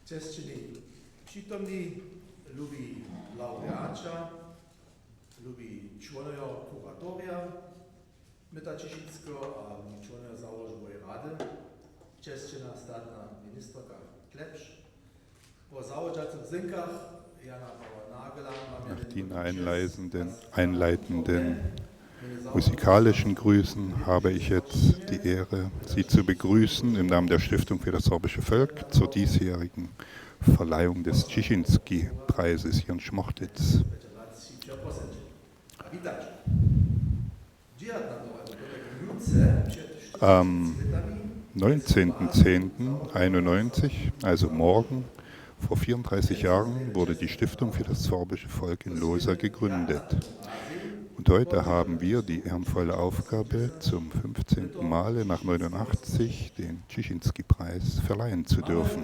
Čestní přítomní, lubi laureáča, lubi členové kuratoria Metačišinského a členové záložbové rady, čestná státna ministerka Klepsch, po záložacích zinkách Jana Bauer-Nagela Nach den einleitenden musikalischen Grüßen habe ich jetzt die Ehre, Sie zu begrüßen im Namen der Stiftung für das sorbische Volk zur diesjährigen Verleihung des Cieszynski-Preises hier in Schmochtitz. Am 19.10.91, also morgen, vor 34 Jahren, wurde die Stiftung für das sorbische Volk in Losa gegründet. Und heute haben wir die ehrenvolle Aufgabe, zum 15. Male nach 89 den Cieszynski-Preis verleihen zu dürfen.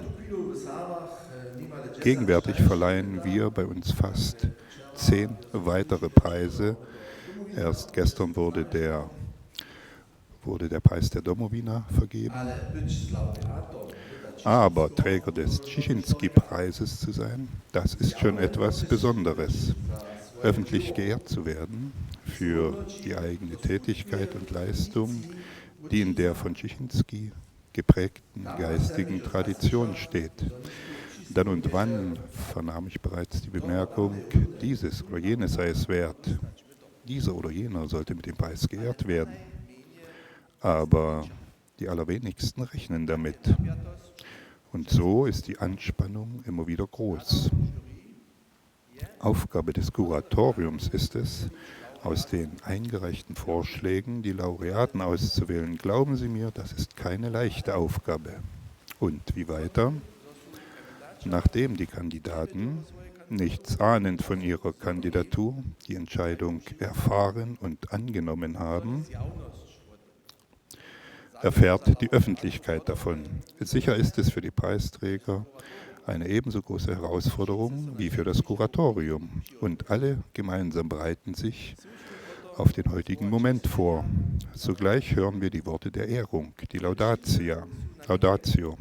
Gegenwärtig verleihen wir bei uns fast 10 weitere Preise. Erst gestern wurde der Preis der Domowina vergeben. Aber Träger des Cieszynski-Preises zu sein, das ist schon etwas Besonderes. Öffentlich geehrt zu werden für die eigene Tätigkeit und Leistung, die in der von Cieszynski geprägten geistigen Tradition steht. Dann und wann vernahm ich bereits die Bemerkung, dieses oder jenes sei es wert. Dieser oder jener sollte mit dem Preis geehrt werden. Aber die allerwenigsten rechnen damit. Und so ist die Anspannung immer wieder groß. Aufgabe des Kuratoriums ist es, aus den eingereichten Vorschlägen die Laureaten auszuwählen. Glauben Sie mir, das ist keine leichte Aufgabe. Und wie weiter? Nachdem die Kandidaten, nichts ahnend von ihrer Kandidatur, die Entscheidung erfahren und angenommen haben, erfährt die Öffentlichkeit davon. Sicher ist es für die Preisträger eine ebenso große Herausforderung wie für das Kuratorium. Und alle gemeinsam bereiten sich auf den heutigen Moment vor. Zugleich hören wir die Worte der Ehrung, die Laudatio.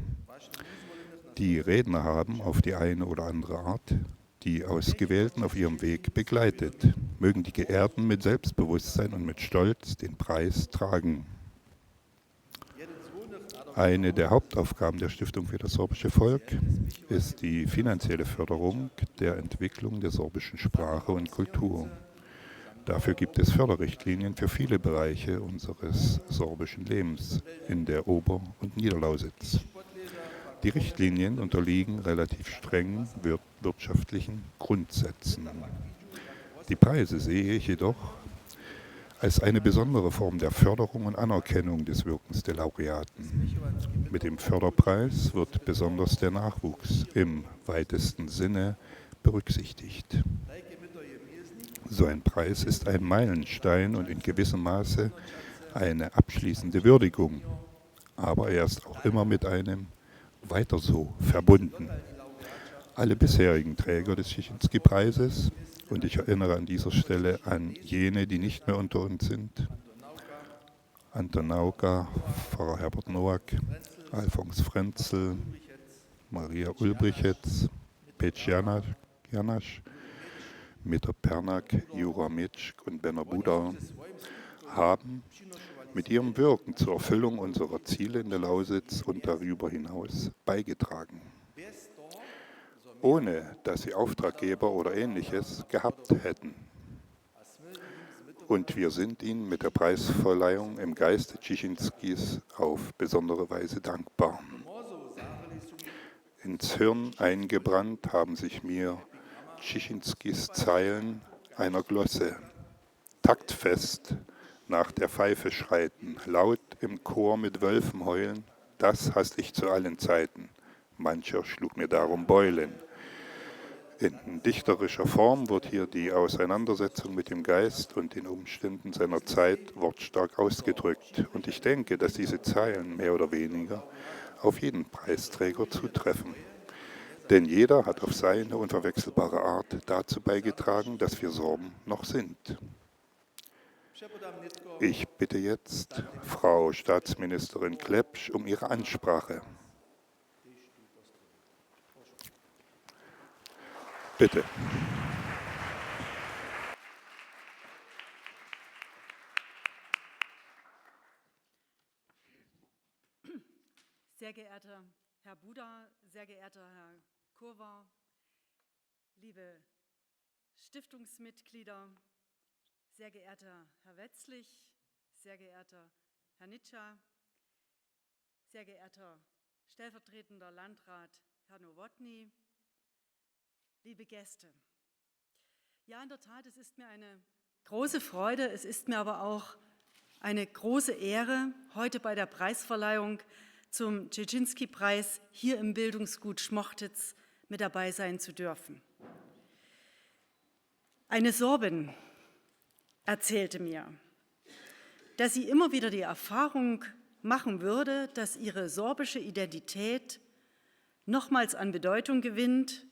Die Redner haben auf die eine oder andere Art die Ausgewählten auf ihrem Weg begleitet. Mögen die Geehrten mit Selbstbewusstsein und mit Stolz den Preis tragen. Eine der Hauptaufgaben der Stiftung für das sorbische Volk ist die finanzielle Förderung der Entwicklung der sorbischen Sprache und Kultur. Dafür gibt es Förderrichtlinien für viele Bereiche unseres sorbischen Lebens in der Ober- und Niederlausitz. Die Richtlinien unterliegen relativ strengen wirtschaftlichen Grundsätzen. Die Preise sehe ich jedoch als eine besondere Form der Förderung und Anerkennung des Wirkens der Laureaten. Mit dem Förderpreis wird besonders der Nachwuchs im weitesten Sinne berücksichtigt. So ein Preis ist ein Meilenstein und in gewissem Maße eine abschließende Würdigung, aber er ist auch immer mit einem Weiter so verbunden. Alle bisherigen Träger des Cieszynski-Preises, und ich erinnere an dieser Stelle an jene, die nicht mehr unter uns sind, Anton Nauka, Pfarrer Herbert Noack, Alfons Frenzel, Maria Ulbrichetz, Pec Janasch, Mitra Pernak, Jura Mitschk und Benno Buda haben mit ihrem Wirken zur Erfüllung unserer Ziele in der Lausitz und darüber hinaus beigetragen, ohne dass sie Auftraggeber oder Ähnliches gehabt hätten. Und wir sind ihnen mit der Preisverleihung im Geiste Cieszynskis auf besondere Weise dankbar. Ins Hirn eingebrannt haben sich mir Cieszynskis Zeilen einer Glosse. Taktfest nach der Pfeife schreiten, laut im Chor mit Wölfen heulen, das hasst ich zu allen Zeiten. Mancher schlug mir darum Beulen. In dichterischer Form wird hier die Auseinandersetzung mit dem Geist und den Umständen seiner Zeit wortstark ausgedrückt. Und ich denke, dass diese Zeilen mehr oder weniger auf jeden Preisträger zutreffen. Denn jeder hat auf seine unverwechselbare Art dazu beigetragen, dass wir Sorben noch sind. Ich bitte jetzt Frau Staatsministerin Klepsch um ihre Ansprache. Bitte. Sehr geehrter Herr Buda, sehr geehrter Herr Kurwa, liebe Stiftungsmitglieder, sehr geehrter Herr Wetzlich, sehr geehrter Herr Nitscher, sehr geehrter stellvertretender Landrat Herr Nowotny, liebe Gäste. Ja, in der Tat, es ist mir eine große Freude, es ist mir aber auch eine große Ehre, heute bei der Preisverleihung zum Dzerzhinsky-Preis hier im Bildungsgut Schmochtitz mit dabei sein zu dürfen. Eine Sorbin erzählte mir, dass sie immer wieder die Erfahrung machen würde, dass ihre sorbische Identität nochmals an Bedeutung gewinnt,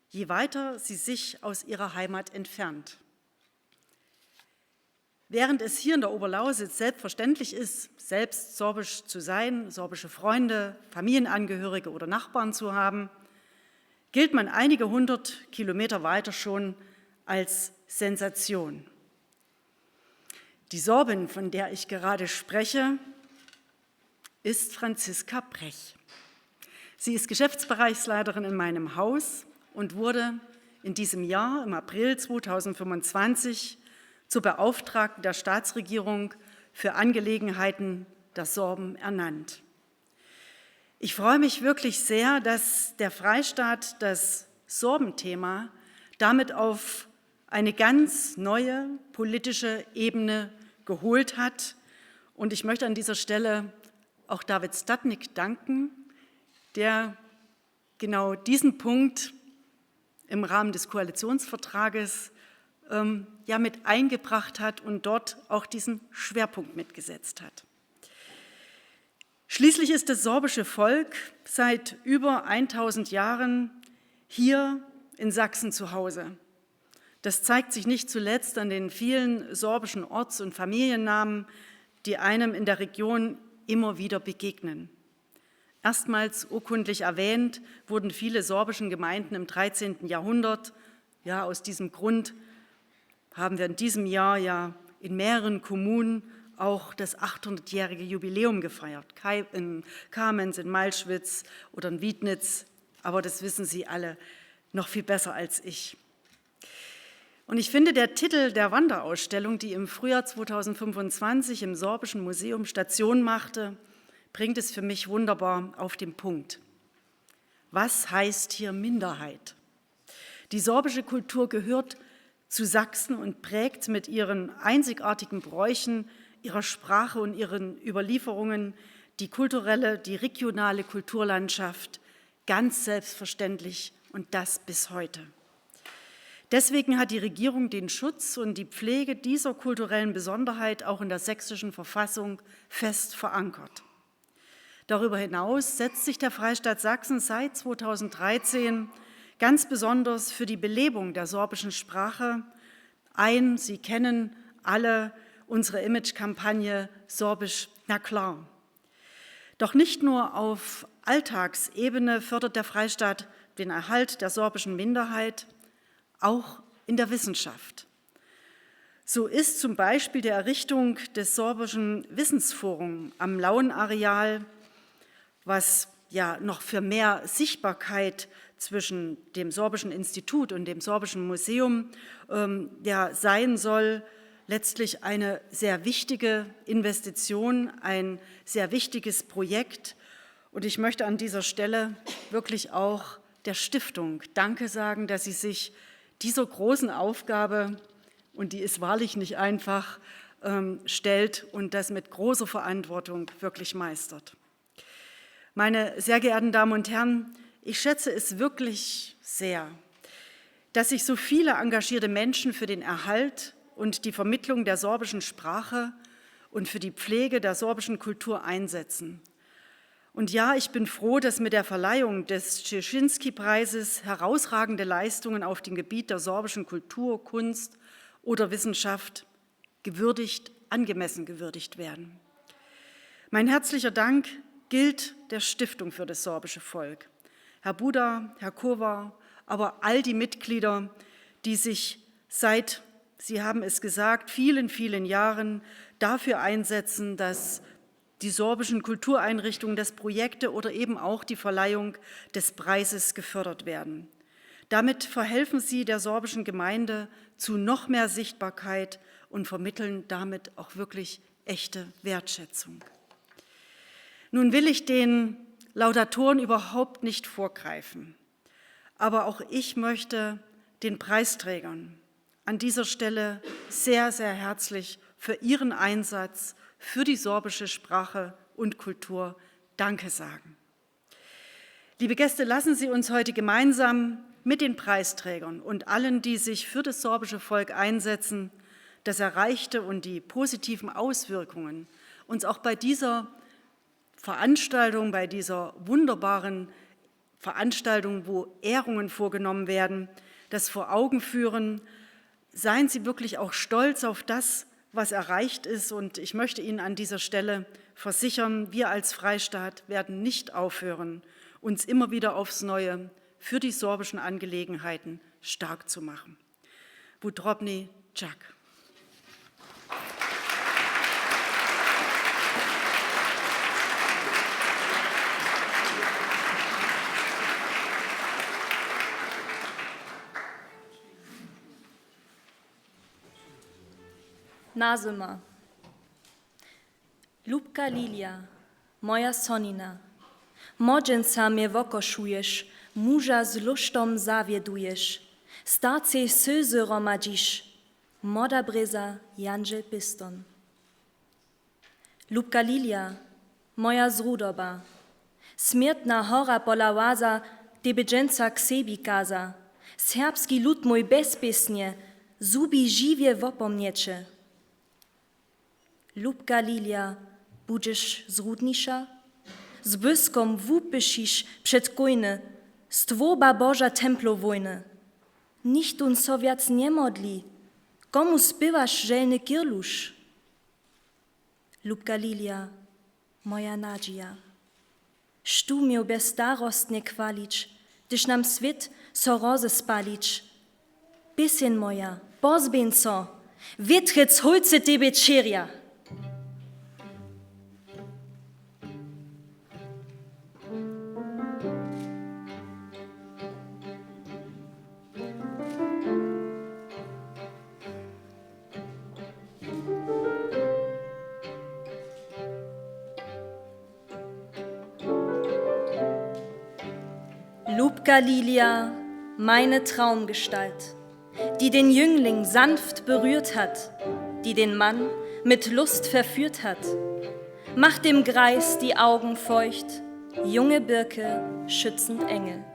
je weiter sie sich aus ihrer Heimat entfernt. Während es hier in der Oberlausitz selbstverständlich ist, selbst sorbisch zu sein, sorbische Freunde, Familienangehörige oder Nachbarn zu haben, gilt man einige 100 Kilometer weiter schon als Sensation. Die Sorbin, von der ich gerade spreche, ist Franziska Brech. Sie ist Geschäftsbereichsleiterin in meinem Haus und wurde in diesem Jahr, im April 2025, zur Beauftragten der Staatsregierung für Angelegenheiten der Sorben ernannt. Ich freue mich wirklich sehr, dass der Freistaat das Sorbenthema damit auf eine ganz neue politische Ebene geholt hat. Und ich möchte an dieser Stelle auch David Stadnik danken, der genau diesen Punkt im Rahmen des Koalitionsvertrages mit eingebracht hat und dort auch diesen Schwerpunkt mitgesetzt hat. Schließlich ist das sorbische Volk seit über 1000 Jahren hier in Sachsen zu Hause. Das zeigt sich nicht zuletzt an den vielen sorbischen Orts- und Familiennamen, die einem in der Region immer wieder begegnen. Erstmals urkundlich erwähnt wurden viele sorbischen Gemeinden im 13. Jahrhundert. Ja, aus diesem Grund haben wir in diesem Jahr ja in mehreren Kommunen auch das 800-jährige Jubiläum gefeiert. In Kamenz, in Malschwitz oder in Wiednitz, aber das wissen Sie alle noch viel besser als ich. Und ich finde, der Titel der Wanderausstellung, die im Frühjahr 2025 im Sorbischen Museum Station machte, bringt es für mich wunderbar auf den Punkt. Was heißt hier Minderheit? Die sorbische Kultur gehört zu Sachsen und prägt mit ihren einzigartigen Bräuchen, ihrer Sprache und ihren Überlieferungen die kulturelle, die regionale Kulturlandschaft ganz selbstverständlich und das bis heute. Deswegen hat die Regierung den Schutz und die Pflege dieser kulturellen Besonderheit auch in der sächsischen Verfassung fest verankert. Darüber hinaus setzt sich der Freistaat Sachsen seit 2013 ganz besonders für die Belebung der sorbischen Sprache ein. Sie kennen alle unsere Imagekampagne Sorbisch, na klar. Doch nicht nur auf Alltagsebene fördert der Freistaat den Erhalt der sorbischen Minderheit, auch in der Wissenschaft. So ist zum Beispiel die Errichtung des Sorbischen Wissensforums am Lauenareal, was ja noch für mehr Sichtbarkeit zwischen dem Sorbischen Institut und dem Sorbischen Museum sein soll, letztlich eine sehr wichtige Investition, ein sehr wichtiges Projekt. Und ich möchte an dieser Stelle wirklich auch der Stiftung Danke sagen, dass sie sich dieser großen Aufgabe, und die ist wahrlich nicht einfach, stellt und das mit großer Verantwortung wirklich meistert. Meine sehr geehrten Damen und Herren, ich schätze es wirklich sehr, dass sich so viele engagierte Menschen für den Erhalt und die Vermittlung der sorbischen Sprache und für die Pflege der sorbischen Kultur einsetzen. Und ja, ich bin froh, dass mit der Verleihung des Dzerzhinsky-Preises herausragende Leistungen auf dem Gebiet der sorbischen Kultur, Kunst oder Wissenschaft angemessen gewürdigt werden. Mein herzlicher Dank gilt der Stiftung für das sorbische Volk. Herr Buda, Herr Kurwa, aber all die Mitglieder, die sich seit, Sie haben es gesagt, vielen, vielen Jahren dafür einsetzen, dass die sorbischen Kultureinrichtungen, dass Projekte oder eben auch die Verleihung des Preises gefördert werden. Damit verhelfen Sie der sorbischen Gemeinde zu noch mehr Sichtbarkeit und vermitteln damit auch wirklich echte Wertschätzung. Nun will ich den Laudatoren überhaupt nicht vorgreifen, aber auch ich möchte den Preisträgern an dieser Stelle sehr, sehr herzlich für ihren Einsatz für die sorbische Sprache und Kultur Danke sagen. Liebe Gäste, lassen Sie uns heute gemeinsam mit den Preisträgern und allen, die sich für das sorbische Volk einsetzen, das Erreichte und die positiven Auswirkungen uns auch bei dieser Veranstaltung, bei dieser wunderbaren Veranstaltung, wo Ehrungen vorgenommen werden, das vor Augen führen. Seien Sie wirklich auch stolz auf das, was erreicht ist. Und ich möchte Ihnen an dieser Stelle versichern, wir als Freistaat werden nicht aufhören, uns immer wieder aufs Neue für die sorbischen Angelegenheiten stark zu machen. Budrobny Jack. Nazyma. Lubka Lilia, moja sonina, młodzieńca mnie wokoszujesz, mужа z lusztom zawiedujesz, starcej sözy romadzisz, moda breza Janżel Piston. Lubka Lilia, moja zrudoba, smiertna hora polałaza, debedżęca ksebi kaza, serbski lud mój bezpiesnie, zubi żywie wopomniecze. Lubka Lilia, budzisz zrudnisza? Z byskom wupyszisz przed kojny, stwoba Boża templo wojny. Nichtun sowiac nie modli, komu spywasz żelny kirlusz? Lubka Lilia, moja nadzieja, sztu miał bezstarostnie kwalić, gdyż nam świat so rozespalić. Piesin moja, pozbien so, wietrzyc holce tebe čerja. Lubka Lilia, meine Traumgestalt, die den Jüngling sanft berührt hat, die den Mann mit Lust verführt hat, macht dem Greis die Augen feucht, junge Birke schützend Engel.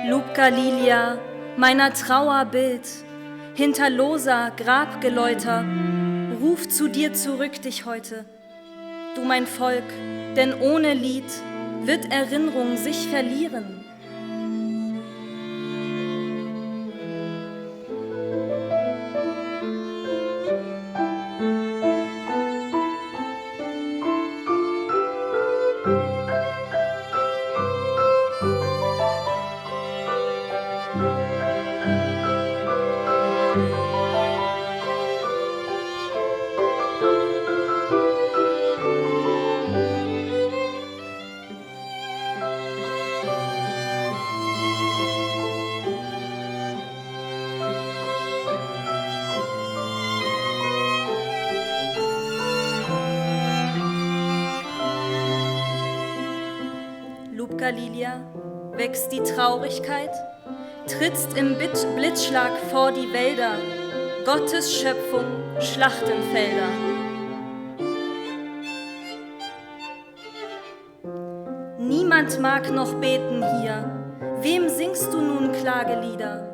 Lubka Lilia, meiner Trauer Bild, hinter loser Grabgeläuter, ruft zu dir zurück dich heute, du mein Volk, denn ohne Lied wird Erinnerung sich verlieren. Lubka Lilia, wächst die Traurigkeit, trittst im Blitzschlag vor die Wälder, Gottes Schöpfung, Schlachtenfelder. Niemand mag noch beten hier. Wem singst du nun Klagelieder?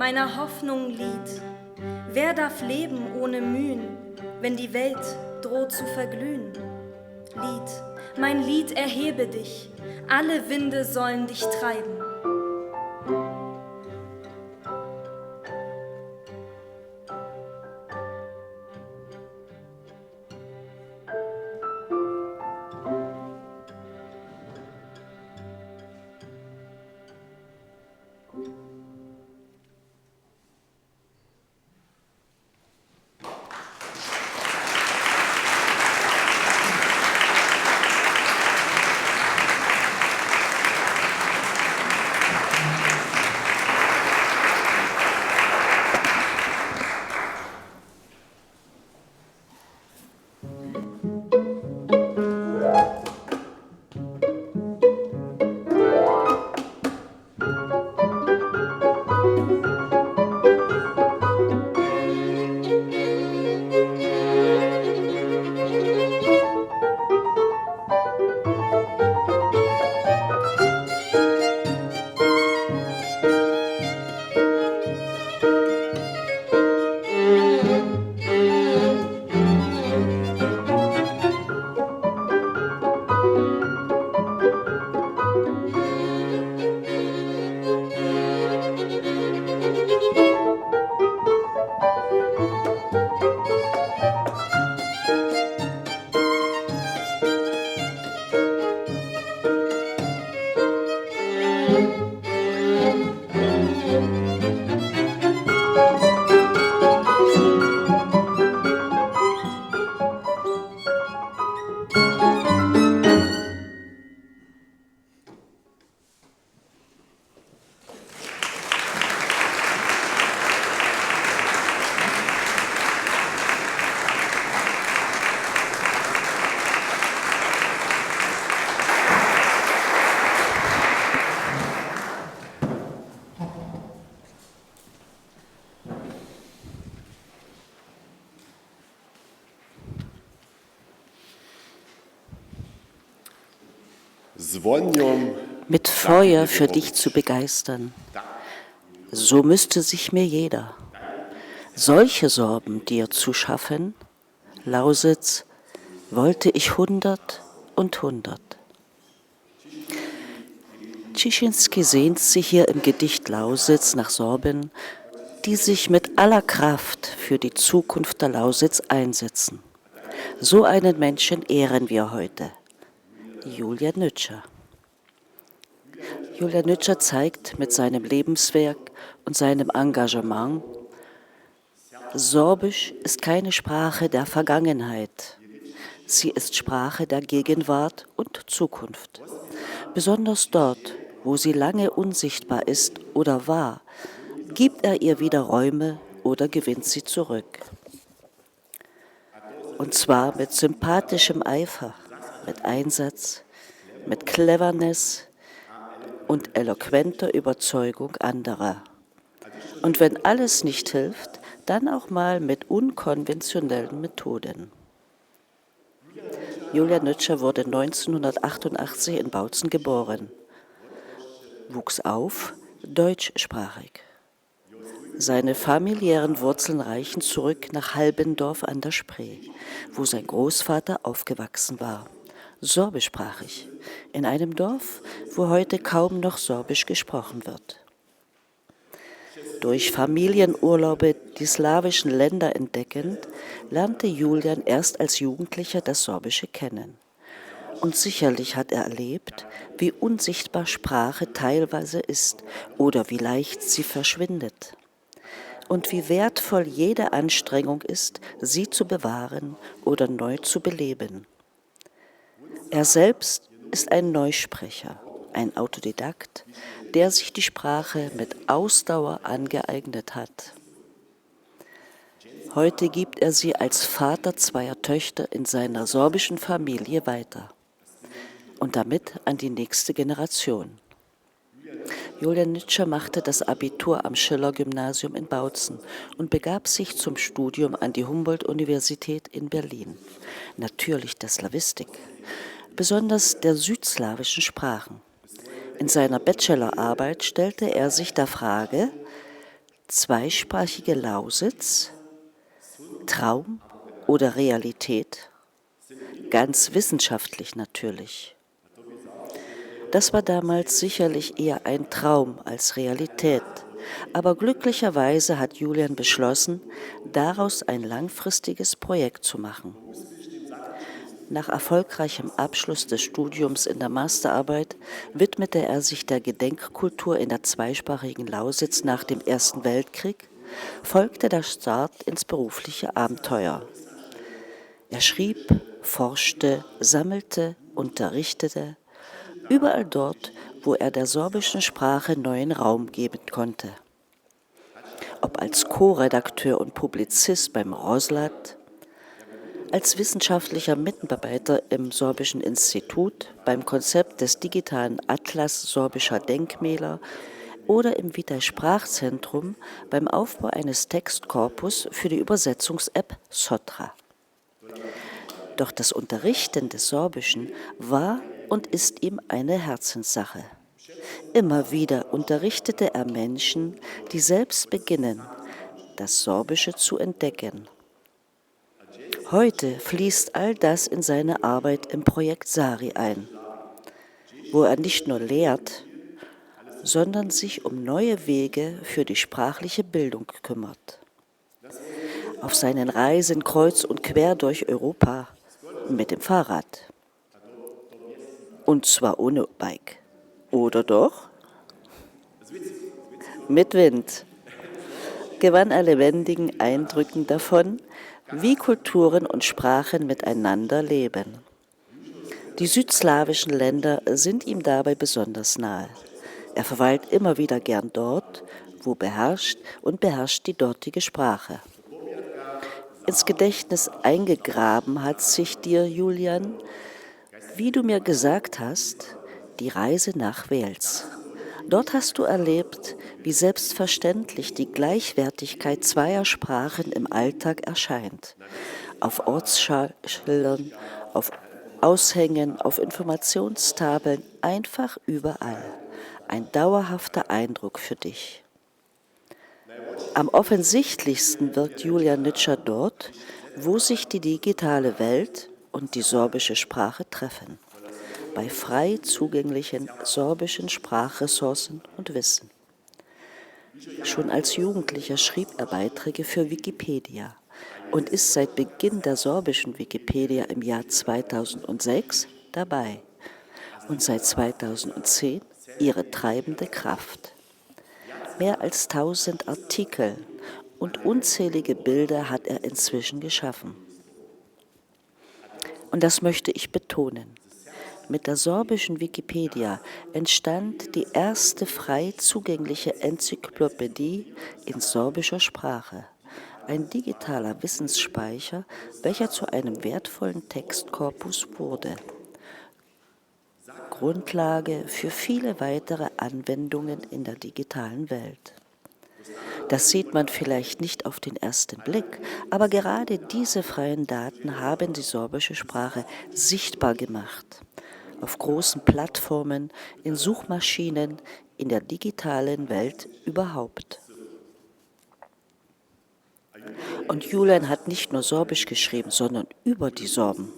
Meiner Hoffnung Lied. Wer darf leben ohne Mühen, wenn die Welt droht zu verglühen? Lied, mein Lied, erhebe dich, alle Winde sollen dich treiben. Mit Feuer für dich zu begeistern. So müsste sich mir jeder solche Sorben dir zu schaffen. Lausitz, wollte ich 100 und 100. Cieszynski sehnt sich hier im Gedicht Lausitz nach Sorben, die sich mit aller Kraft für die Zukunft der Lausitz einsetzen. So einen Menschen ehren wir heute. Julian Nütscher. Julian Nütscher zeigt mit seinem Lebenswerk und seinem Engagement, Sorbisch ist keine Sprache der Vergangenheit. Sie ist Sprache der Gegenwart und Zukunft. Besonders dort, wo sie lange unsichtbar ist oder war, gibt er ihr wieder Räume oder gewinnt sie zurück. Und zwar mit sympathischem Eifer, mit Einsatz, mit Cleverness und eloquenter Überzeugung anderer. Und wenn alles nicht hilft, dann auch mal mit unkonventionellen Methoden. Julian Nitscher wurde 1988 in Bautzen geboren, wuchs auf, deutschsprachig. Seine familiären Wurzeln reichen zurück nach Halbendorf an der Spree, wo sein Großvater aufgewachsen war, sorbischsprachig, in einem Dorf, wo heute kaum noch Sorbisch gesprochen wird. Durch Familienurlaube die slawischen Länder entdeckend, lernte Julian erst als Jugendlicher das Sorbische kennen. Und sicherlich hat er erlebt, wie unsichtbar Sprache teilweise ist oder wie leicht sie verschwindet. Und wie wertvoll jede Anstrengung ist, sie zu bewahren oder neu zu beleben. Er selbst ist ein Neusprecher, ein Autodidakt, der sich die Sprache mit Ausdauer angeeignet hat. Heute gibt er sie als Vater zweier Töchter in seiner sorbischen Familie weiter und damit an die nächste Generation. Julian Nitscher machte das Abitur am Schiller-Gymnasium in Bautzen und begab sich zum Studium an die Humboldt-Universität in Berlin. Natürlich der Slawistik, besonders der südslawischen Sprachen. In seiner Bachelorarbeit stellte er sich der Frage, zweisprachige Lausitz, Traum oder Realität? Ganz wissenschaftlich natürlich. Das war damals sicherlich eher ein Traum als Realität, aber glücklicherweise hat Julian beschlossen, daraus ein langfristiges Projekt zu machen. Nach erfolgreichem Abschluss des Studiums in der Masterarbeit widmete er sich der Gedenkkultur in der zweisprachigen Lausitz nach dem Ersten Weltkrieg, folgte der Start ins berufliche Abenteuer. Er schrieb, forschte, sammelte, unterrichtete, überall dort, wo er der sorbischen Sprache neuen Raum geben konnte. Ob als Co-Redakteur und Publizist beim Roslat, als wissenschaftlicher Mitarbeiter im Sorbischen Institut, beim Konzept des digitalen Atlas sorbischer Denkmäler oder im Vitae-Sprachzentrum beim Aufbau eines Textkorpus für die Übersetzungs-App Sotra. Doch das Unterrichten des Sorbischen war und ist ihm eine Herzenssache. Immer wieder unterrichtete er Menschen, die selbst beginnen, das Sorbische zu entdecken. Heute fließt all das in seine Arbeit im Projekt Sari ein, wo er nicht nur lehrt, sondern sich um neue Wege für die sprachliche Bildung kümmert. Auf seinen Reisen kreuz und quer durch Europa mit dem Fahrrad. Und zwar ohne Bike. Oder doch? Mit Wind. Gewann er lebendigen Eindrücken davon, wie Kulturen und Sprachen miteinander leben. Die südslawischen Länder sind ihm dabei besonders nahe. Er verweilt immer wieder gern dort, wo beherrscht die dortige Sprache. Ins Gedächtnis eingegraben hat sich dir, Julian, wie du mir gesagt hast, die Reise nach Wels. Dort hast du erlebt, wie selbstverständlich die Gleichwertigkeit zweier Sprachen im Alltag erscheint. Auf Ortsschildern, auf Aushängen, auf Informationstafeln, einfach überall. Ein dauerhafter Eindruck für dich. Am offensichtlichsten wirkt Julian Nitscher dort, wo sich die digitale Welt und die sorbische Sprache treffen. Bei frei zugänglichen sorbischen Sprachressourcen und Wissen. Schon als Jugendlicher schrieb er Beiträge für Wikipedia und ist seit Beginn der sorbischen Wikipedia im Jahr 2006 dabei und seit 2010 ihre treibende Kraft. Mehr als 1000 Artikel und unzählige Bilder hat er inzwischen geschaffen. Und das möchte ich betonen. Mit der sorbischen Wikipedia entstand die erste frei zugängliche Enzyklopädie in sorbischer Sprache, ein digitaler Wissensspeicher, welcher zu einem wertvollen Textkorpus wurde. Grundlage für viele weitere Anwendungen in der digitalen Welt. Das sieht man vielleicht nicht auf den ersten Blick, aber gerade diese freien Daten haben die sorbische Sprache sichtbar gemacht. Auf großen Plattformen, in Suchmaschinen, in der digitalen Welt überhaupt. Und Julian hat nicht nur Sorbisch geschrieben, sondern über die Sorben.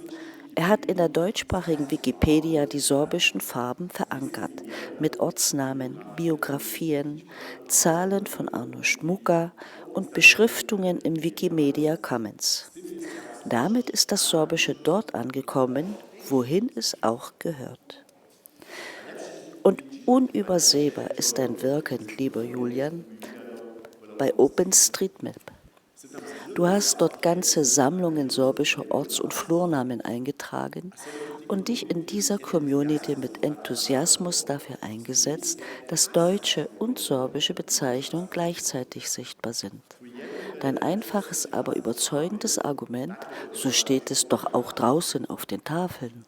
Er hat in der deutschsprachigen Wikipedia die sorbischen Farben verankert, mit Ortsnamen, Biografien, Zahlen von Arno Schmucka und Beschriftungen im Wikimedia Commons. Damit ist das Sorbische dort angekommen, wohin es auch gehört. Und unübersehbar ist dein Wirken, lieber Julian, bei OpenStreetMap. Du hast dort ganze Sammlungen sorbischer Orts- und Flurnamen eingetragen und dich in dieser Community mit Enthusiasmus dafür eingesetzt, dass deutsche und sorbische Bezeichnungen gleichzeitig sichtbar sind. Dein einfaches, aber überzeugendes Argument, so steht es doch auch draußen auf den Tafeln.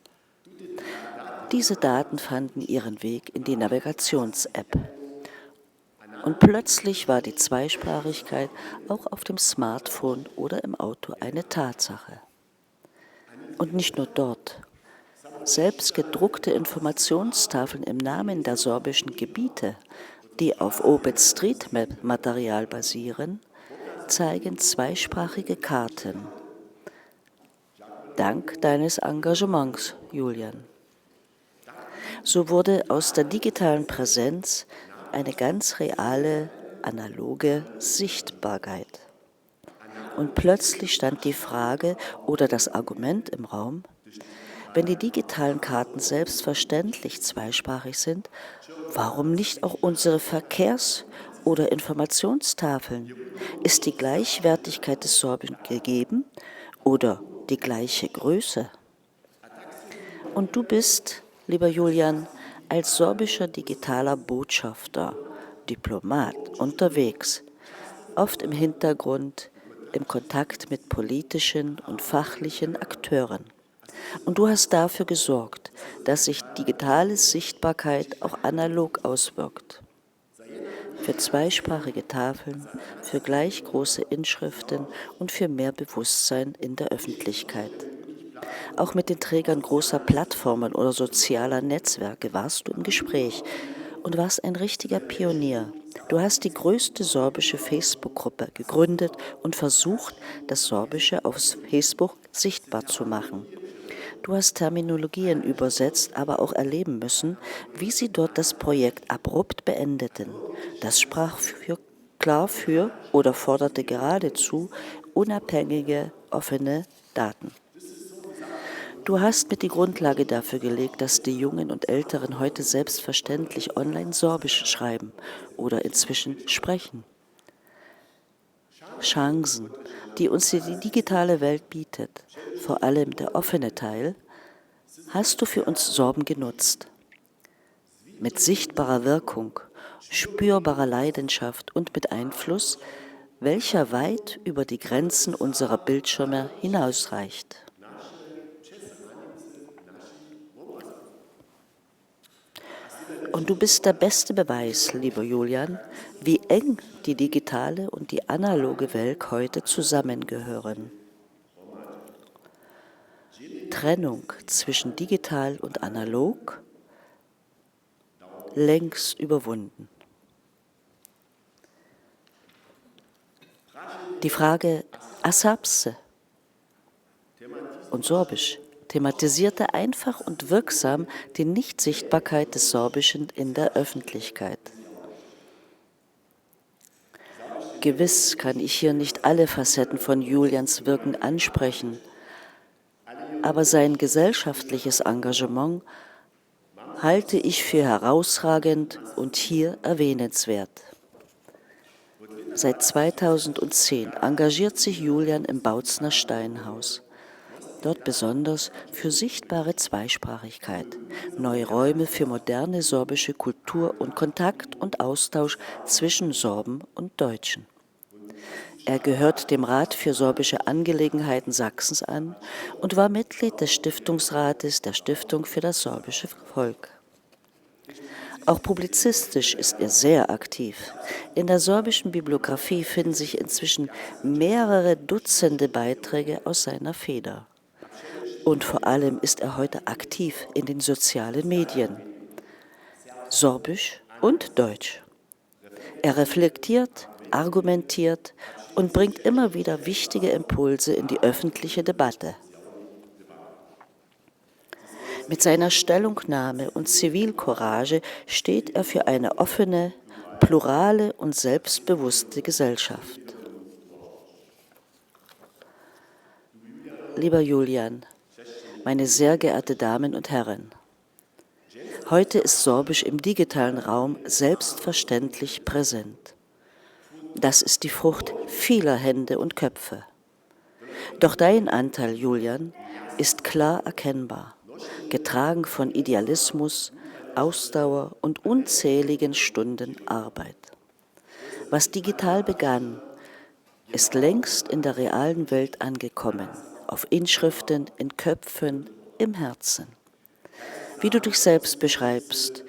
Diese Daten fanden ihren Weg in die Navigations-App. Und plötzlich war die Zweisprachigkeit auch auf dem Smartphone oder im Auto eine Tatsache. Und nicht nur dort. Selbst gedruckte Informationstafeln im Namen der sorbischen Gebiete, die auf OpenStreetMap-Material basieren, zeigen zweisprachige Karten. Dank deines Engagements, Julian. So wurde aus der digitalen Präsenz eine ganz reale, analoge Sichtbarkeit. Und plötzlich stand die Frage oder das Argument im Raum, wenn die digitalen Karten selbstverständlich zweisprachig sind, warum nicht auch unsere Verkehrs- oder Informationstafeln? Ist die Gleichwertigkeit des Sorbischen gegeben oder die gleiche Größe? Und du bist, lieber Julian, als sorbischer digitaler Botschafter, Diplomat unterwegs, oft im Hintergrund, im Kontakt mit politischen und fachlichen Akteuren. Und du hast dafür gesorgt, dass sich digitale Sichtbarkeit auch analog auswirkt. Für zweisprachige Tafeln, für gleich große Inschriften und für mehr Bewusstsein in der Öffentlichkeit. Auch mit den Trägern großer Plattformen oder sozialer Netzwerke warst du im Gespräch und warst ein richtiger Pionier. Du hast die größte sorbische Facebook-Gruppe gegründet und versucht, das Sorbische auf Facebook sichtbar zu machen. Du hast Terminologien übersetzt, aber auch erleben müssen, wie sie dort das Projekt abrupt beendeten. Das sprach klar für oder forderte geradezu unabhängige, offene Daten. Du hast mit die Grundlage dafür gelegt, dass die Jungen und Älteren heute selbstverständlich online Sorbisch schreiben oder inzwischen sprechen. Chancen, die uns die digitale Welt bietet, vor allem der offene Teil, hast du für uns Sorben genutzt. Mit sichtbarer Wirkung, spürbarer Leidenschaft und mit Einfluss, welcher weit über die Grenzen unserer Bildschirme hinausreicht. Und du bist der beste Beweis, lieber Julian, wie eng die digitale und die analoge Welt heute zusammengehören. Trennung zwischen digital und analog längst überwunden. Die Frage Asapse und Sorbisch thematisierte einfach und wirksam die Nichtsichtbarkeit des Sorbischen in der Öffentlichkeit. Gewiss kann ich hier nicht alle Facetten von Julians Wirken ansprechen, aber sein gesellschaftliches Engagement halte ich für herausragend und hier erwähnenswert. Seit 2010 engagiert sich Julian im Bautzner Steinhaus. dort besonders für sichtbare Zweisprachigkeit, neue Räume für moderne sorbische Kultur und Kontakt und Austausch zwischen Sorben und Deutschen. Er gehört dem Rat für sorbische Angelegenheiten Sachsens an und war Mitglied des Stiftungsrates der Stiftung für das sorbische Volk. Auch publizistisch ist er sehr aktiv. In der sorbischen Bibliographie finden sich inzwischen mehrere Dutzende Beiträge aus seiner Feder. Und vor allem ist er heute aktiv in den sozialen Medien, Sorbisch und Deutsch. Er reflektiert, argumentiert und bringt immer wieder wichtige Impulse in die öffentliche Debatte. Mit seiner Stellungnahme und Zivilcourage steht er für eine offene, plurale und selbstbewusste Gesellschaft. Lieber Julian, meine sehr geehrten Damen und Herren, heute ist Sorbisch im digitalen Raum selbstverständlich präsent. Das ist die Frucht vieler Hände und Köpfe. Doch dein Anteil, Julian, ist klar erkennbar, getragen von Idealismus, Ausdauer und unzähligen Stunden Arbeit. Was digital begann, ist längst in der realen Welt angekommen, auf Inschriften, in Köpfen, im Herzen. Wie du dich selbst beschreibst,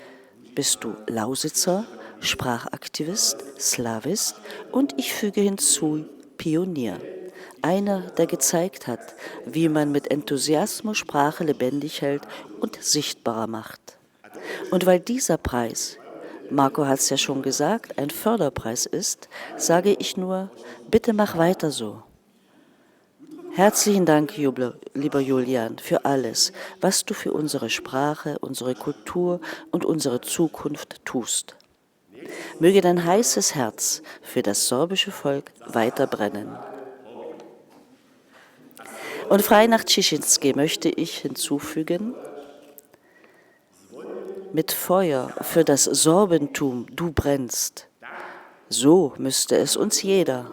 bist du Lausitzer, Sprachaktivist, Slawist und ich füge hinzu, Pionier. Einer, der gezeigt hat, wie man mit Enthusiasmus Sprache lebendig hält und sichtbarer macht. Und weil dieser Preis, Marco hat es ja schon gesagt, ein Förderpreis ist, sage ich nur, bitte mach weiter so. Herzlichen Dank, lieber Julian, für alles, was du für unsere Sprache, unsere Kultur und unsere Zukunft tust. Möge dein heißes Herz für das sorbische Volk weiter brennen. Und frei nach Cieszynski möchte ich hinzufügen, mit Feuer für das Sorbentum du brennst, so müsste es uns jeder.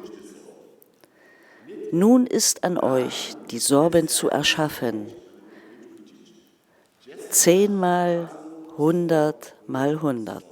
Nun ist an euch, die Sorben zu erschaffen, 10 mal 100 mal 100.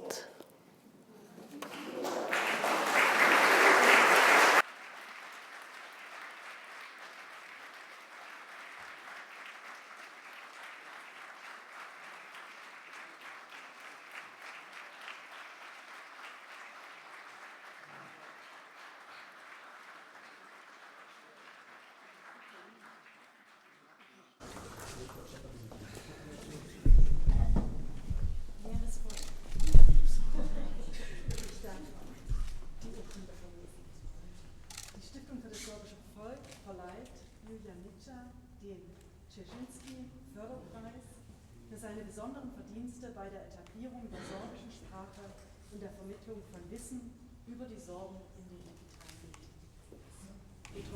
Für seine besonderen Verdienste bei der Etablierung der sorbischen Sprache und der Vermittlung von Wissen über die Sorben in den digitalen Medien.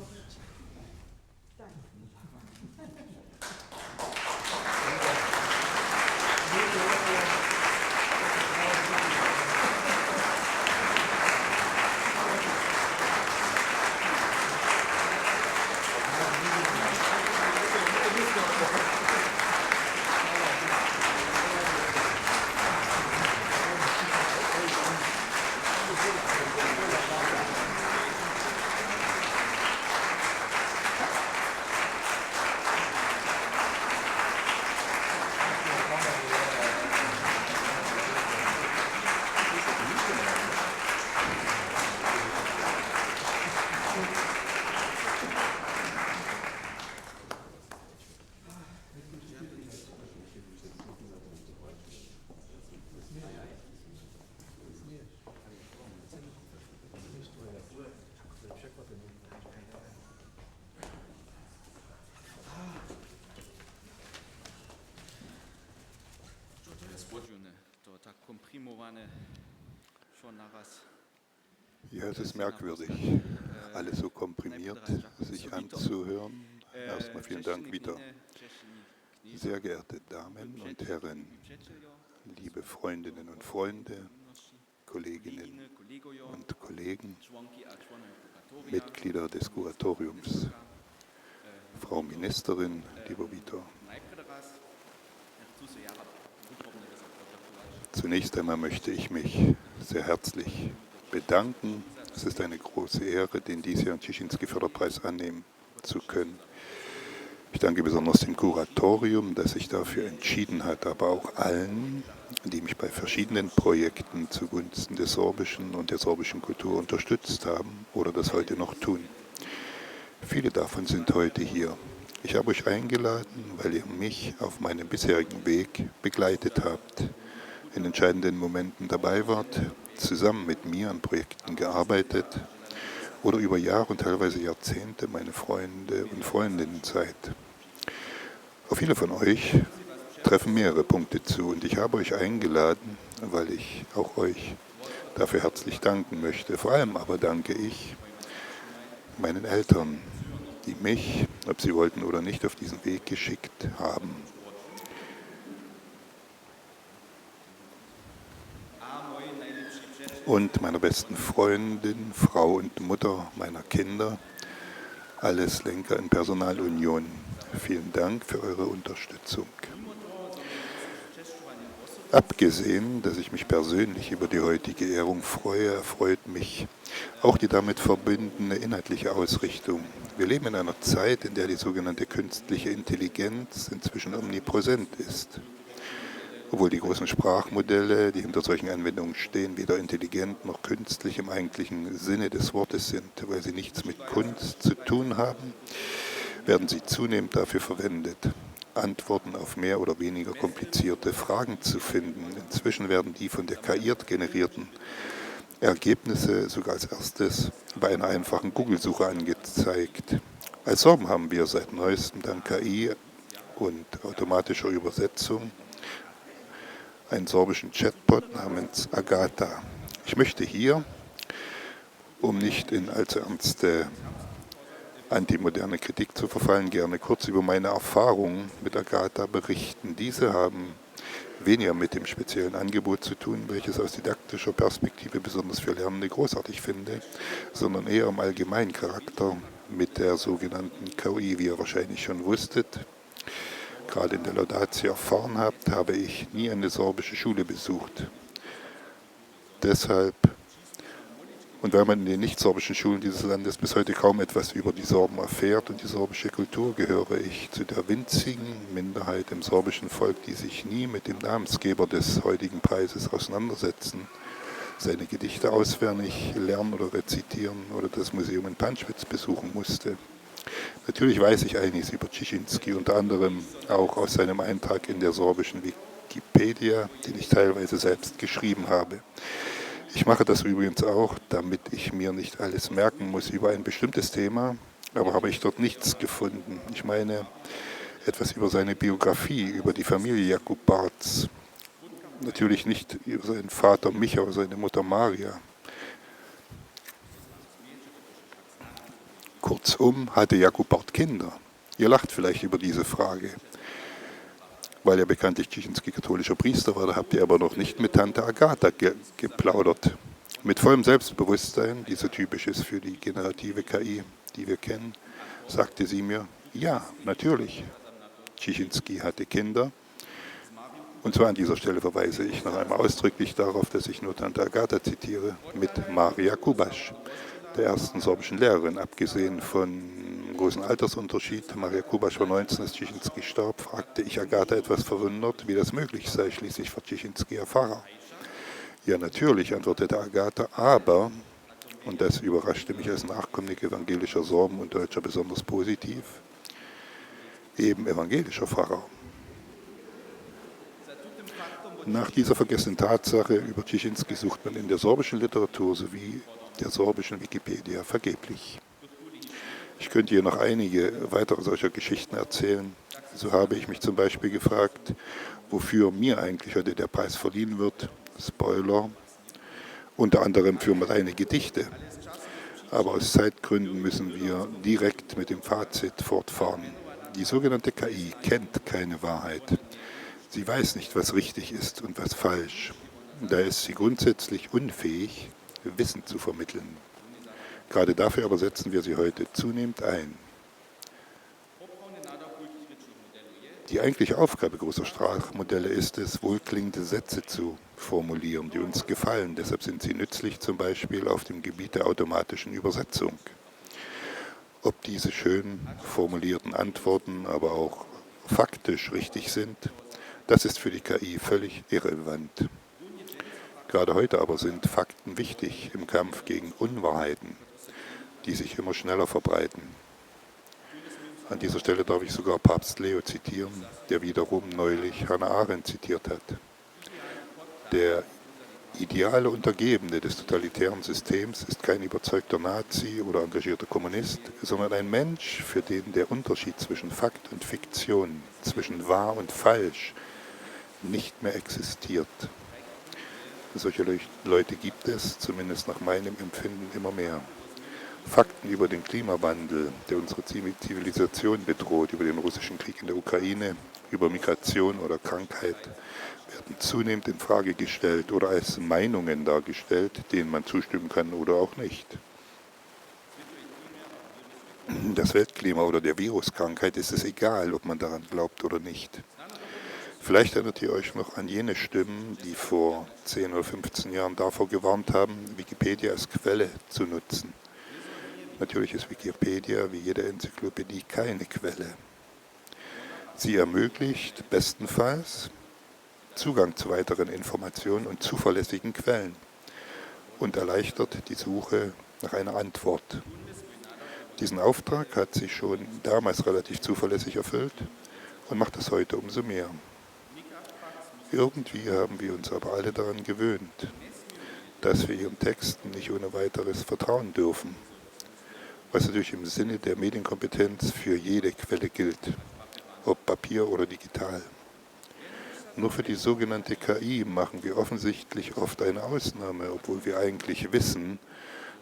Danke. Ja, es ist merkwürdig, alles so komprimiert sich anzuhören. Erstmal vielen Dank wieder. Sehr geehrte Damen und Herren, liebe Freundinnen und Freunde, Kolleginnen und Kollegen, Mitglieder des Kuratoriums Frau Ministerin, lieber Vitor. Zunächst einmal möchte ich mich sehr herzlich bedanken. Es ist eine große Ehre, den diesjährigen Czisinski-Förderpreis annehmen zu können. Ich danke besonders dem Kuratorium, das sich dafür entschieden hat, aber auch allen, die mich bei verschiedenen Projekten zugunsten des Sorbischen und der sorbischen Kultur unterstützt haben oder das heute noch tun. Viele davon sind heute hier. Ich habe euch eingeladen, weil ihr mich auf meinem bisherigen Weg begleitet habt, in entscheidenden Momenten dabei wart, zusammen mit mir an Projekten gearbeitet oder über Jahre und teilweise Jahrzehnte meine Freunde und Freundinnen seid. Auf viele von euch treffen mehrere Punkte zu und ich habe euch eingeladen, weil ich auch euch dafür herzlich danken möchte. Vor allem aber danke ich meinen Eltern, die mich, ob sie wollten oder nicht, auf diesen Weg geschickt haben. Und meiner besten Freundin, Frau und Mutter meiner Kinder, alles Lenker in Personalunion. Vielen Dank für eure Unterstützung. Abgesehen, dass ich mich persönlich über die heutige Ehrung freue, erfreut mich auch die damit verbundene inhaltliche Ausrichtung. Wir leben in einer Zeit, in der die sogenannte künstliche Intelligenz inzwischen omnipräsent ist. Obwohl die großen Sprachmodelle, die hinter solchen Anwendungen stehen, weder intelligent noch künstlich im eigentlichen Sinne des Wortes sind, weil sie nichts mit Kunst zu tun haben, werden sie zunehmend dafür verwendet, Antworten auf mehr oder weniger komplizierte Fragen zu finden. Inzwischen werden die von der KI generierten Ergebnisse sogar als erstes bei einer einfachen Google-Suche angezeigt. Als Sorben haben wir seit neuestem dank KI und automatischer Übersetzung einen sorbischen Chatbot namens Agatha. Ich möchte hier, um nicht in allzu ernste antimoderne Kritik zu verfallen, gerne kurz über meine Erfahrungen mit Agatha berichten. Diese haben weniger mit dem speziellen Angebot zu tun, welches aus didaktischer Perspektive besonders für Lernende großartig finde, sondern eher im allgemeinen Charakter mit der sogenannten KI, wie ihr wahrscheinlich schon wusstet. Gerade in der Laudatio erfahren habt, habe ich nie eine sorbische Schule besucht. Deshalb, und weil man in den nicht-sorbischen Schulen dieses Landes bis heute kaum etwas über die Sorben erfährt und die sorbische Kultur, gehöre ich zu der winzigen Minderheit im sorbischen Volk, die sich nie mit dem Namensgeber des heutigen Preises auseinandersetzen, seine Gedichte auswendig lernen oder rezitieren oder das Museum in Panschwitz besuchen musste. Natürlich weiß ich einiges über Czisinski, unter anderem auch aus seinem Eintrag in der sorbischen Wikipedia, den ich teilweise selbst geschrieben habe. Ich mache das übrigens auch, damit ich mir nicht alles merken muss über ein bestimmtes Thema, aber habe ich dort nichts gefunden. Ich meine, etwas über seine Biografie, über die Familie Jakub Barths. Natürlich nicht über seinen Vater Micha oder seine Mutter Maria. Kurzum, hatte Jakub Barth Kinder? Ihr lacht vielleicht über diese Frage, weil er bekanntlich Czisinski katholischer Priester war, da habt ihr aber noch nicht mit Tante Agatha geplaudert. Mit vollem Selbstbewusstsein, die so typisch ist für die generative KI, die wir kennen, sagte sie mir, ja, natürlich, Czisinski hatte Kinder. Und zwar an dieser Stelle verweise ich noch einmal ausdrücklich darauf, dass ich nur Tante Agatha zitiere, mit Maria Kubasch, der ersten sorbischen Lehrerin, abgesehen von großen Altersunterschied. Maria Kubasch war 19, als Czisinski starb, fragte ich Agatha etwas verwundert, wie das möglich sei, schließlich war Czisinski ja Pfarrer. Ja, natürlich, antwortete Agatha, aber, und das überraschte mich als Nachkommende evangelischer Sorben und Deutscher besonders positiv, eben evangelischer Pfarrer. Nach dieser vergessenen Tatsache über Czisinski sucht man in der sorbischen Literatur sowie der sorbischen Wikipedia vergeblich. Ich könnte hier noch einige weitere solcher Geschichten erzählen. So habe ich mich zum Beispiel gefragt, wofür mir eigentlich heute der Preis verliehen wird. Spoiler, unter anderem für meine Gedichte. Aber aus Zeitgründen müssen wir direkt mit dem Fazit fortfahren. Die sogenannte KI kennt keine Wahrheit. Sie weiß nicht, was richtig ist und was falsch. Da ist sie grundsätzlich unfähig, Wissen zu vermitteln. Gerade dafür aber setzen wir sie heute zunehmend ein. Die eigentliche Aufgabe großer Sprachmodelle ist es, wohlklingende Sätze zu formulieren, die uns gefallen. Deshalb sind sie nützlich, zum Beispiel auf dem Gebiet der automatischen Übersetzung. Ob diese schön formulierten Antworten aber auch faktisch richtig sind, das ist für die KI völlig irrelevant. Gerade heute aber sind Fakten wichtig im Kampf gegen Unwahrheiten, die sich immer schneller verbreiten. An dieser Stelle darf ich sogar Papst Leo zitieren, der wiederum neulich Hannah Arendt zitiert hat. Der ideale Untergebene des totalitären Systems ist kein überzeugter Nazi oder engagierter Kommunist, sondern ein Mensch, für den der Unterschied zwischen Fakt und Fiktion, zwischen wahr und falsch, nicht mehr existiert. Solche Leute gibt es, zumindest nach meinem Empfinden, immer mehr. Fakten über den Klimawandel, der unsere Zivilisation bedroht, über den russischen Krieg in der Ukraine, über Migration oder Krankheit, werden zunehmend in Frage gestellt oder als Meinungen dargestellt, denen man zustimmen kann oder auch nicht. Das Weltklima oder der Viruskrankheit ist es egal, ob man daran glaubt oder nicht. Vielleicht erinnert ihr euch noch an jene Stimmen, die vor 10 oder 15 Jahren davor gewarnt haben, Wikipedia als Quelle zu nutzen. Natürlich ist Wikipedia wie jede Enzyklopädie keine Quelle. Sie ermöglicht bestenfalls Zugang zu weiteren Informationen und zuverlässigen Quellen und erleichtert die Suche nach einer Antwort. Diesen Auftrag hat sie schon damals relativ zuverlässig erfüllt und macht es heute umso mehr. Irgendwie haben wir uns aber alle daran gewöhnt, dass wir ihren Texten nicht ohne weiteres vertrauen dürfen, was natürlich im Sinne der Medienkompetenz für jede Quelle gilt, ob Papier oder digital. Nur für die sogenannte KI machen wir offensichtlich oft eine Ausnahme, obwohl wir eigentlich wissen,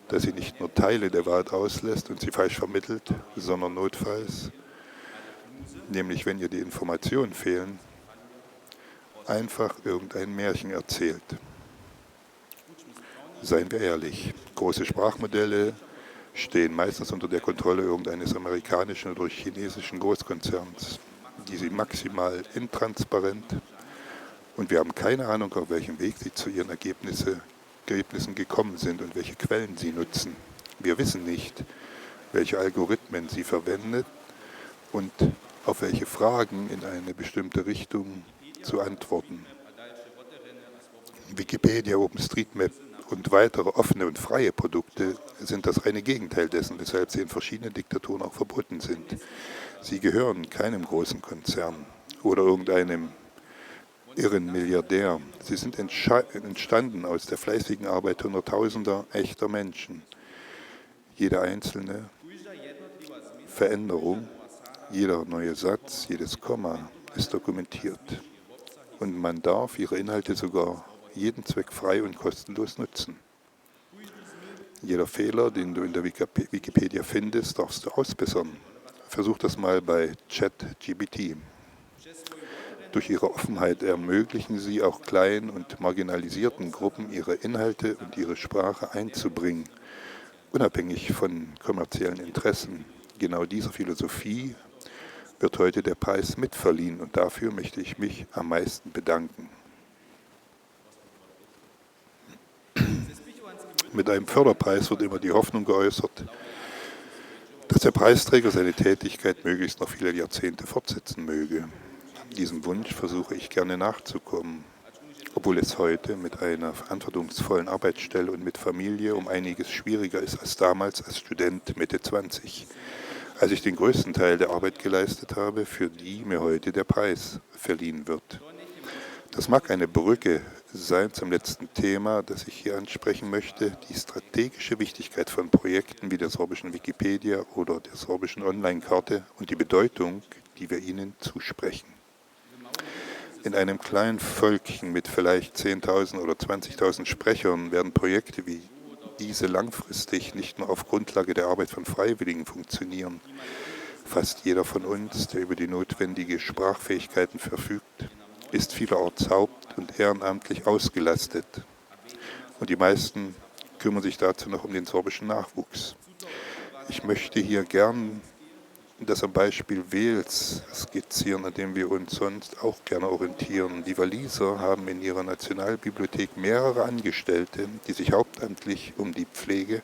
dass sie nicht nur Teile der Wahrheit auslässt und sie falsch vermittelt, sondern notfalls, nämlich wenn ihr die Informationen fehlen, einfach irgendein Märchen erzählt. Seien wir ehrlich, große Sprachmodelle stehen meistens unter der Kontrolle irgendeines amerikanischen oder chinesischen Großkonzerns. Die sind maximal intransparent und wir haben keine Ahnung, auf welchem Weg sie zu ihren Ergebnissen gekommen sind und welche Quellen sie nutzen. Wir wissen nicht, welche Algorithmen sie verwendet und auf welche Fragen in eine bestimmte Richtung zu antworten. Wikipedia, OpenStreetMap und weitere offene und freie Produkte sind das reine Gegenteil dessen, weshalb sie in verschiedenen Diktaturen auch verboten sind. Sie gehören keinem großen Konzern oder irgendeinem irren Milliardär. Sie sind entstanden aus der fleißigen Arbeit Hunderttausender echter Menschen. Jede einzelne Veränderung, jeder neue Satz, jedes Komma ist dokumentiert. Und man darf ihre Inhalte sogar jeden Zweck frei und kostenlos nutzen. Jeder Fehler, den du in der Wikipedia findest, darfst du ausbessern. Versuch das mal bei ChatGPT. Durch ihre Offenheit ermöglichen sie auch kleinen und marginalisierten Gruppen, ihre Inhalte und ihre Sprache einzubringen, unabhängig von kommerziellen Interessen. Genau dieser Philosophie wird heute der Preis mitverliehen und dafür möchte ich mich am meisten bedanken. Mit einem Förderpreis wird immer die Hoffnung geäußert, dass der Preisträger seine Tätigkeit möglichst noch viele Jahrzehnte fortsetzen möge. Diesem Wunsch versuche ich gerne nachzukommen, obwohl es heute mit einer verantwortungsvollen Arbeitsstelle und mit Familie um einiges schwieriger ist als damals als Student Mitte 20, als ich den größten Teil der Arbeit geleistet habe, für die mir heute der Preis verliehen wird. Das mag eine Brücke sein zum letzten Thema, das ich hier ansprechen möchte, die strategische Wichtigkeit von Projekten wie der sorbischen Wikipedia oder der sorbischen Online-Karte und die Bedeutung, die wir ihnen zusprechen. In einem kleinen Völkchen mit vielleicht 10.000 oder 20.000 Sprechern werden Projekte wie diese langfristig nicht nur auf Grundlage der Arbeit von Freiwilligen funktionieren. Fast jeder von uns, der über die notwendigen Sprachfähigkeiten verfügt, ist vielerorts haupt- und ehrenamtlich ausgelastet. Und die meisten kümmern sich dazu noch um den sorbischen Nachwuchs. Ich möchte hier gern das am Beispiel Wales skizzieren, an dem wir uns sonst auch gerne orientieren. Die Waliser haben in ihrer Nationalbibliothek mehrere Angestellte, die sich hauptamtlich um die Pflege,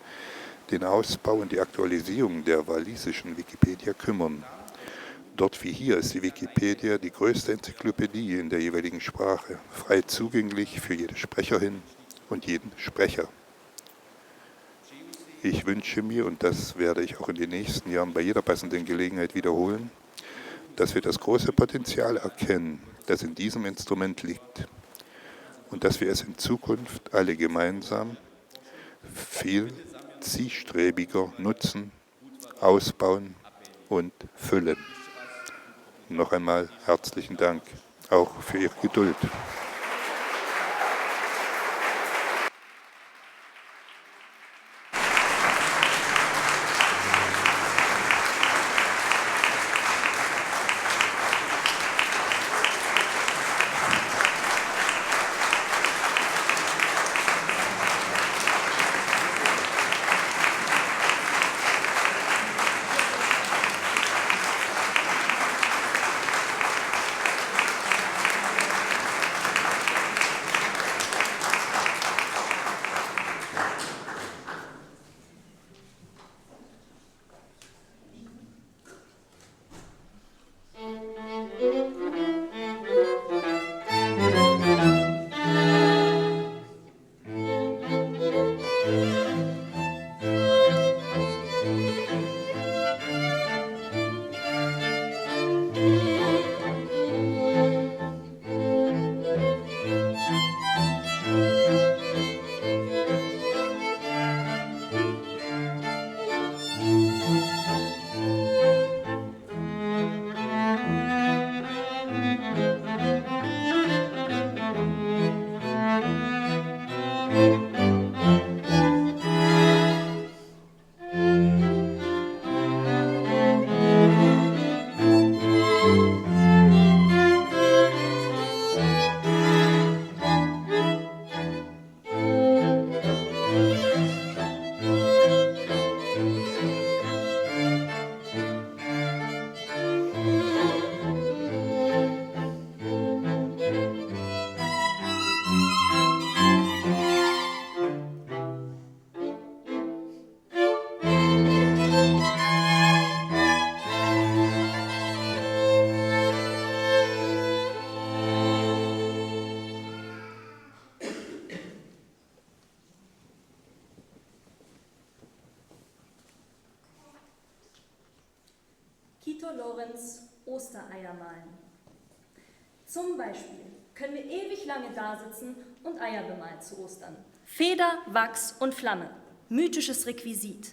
den Ausbau und die Aktualisierung der walisischen Wikipedia kümmern. Dort wie hier ist die Wikipedia die größte Enzyklopädie in der jeweiligen Sprache, frei zugänglich für jede Sprecherin und jeden Sprecher. Ich wünsche mir, und das werde ich auch in den nächsten Jahren bei jeder passenden Gelegenheit wiederholen, dass wir das große Potenzial erkennen, das in diesem Instrument liegt und dass wir es in Zukunft alle gemeinsam viel zielstrebiger nutzen, ausbauen und füllen. Noch einmal herzlichen Dank, auch für Ihre Geduld. Lorenz Ostereier malen. Zum Beispiel können wir ewig lange dasitzen und Eier bemalen zu Ostern. Feder, Wachs und Flamme, mythisches Requisit,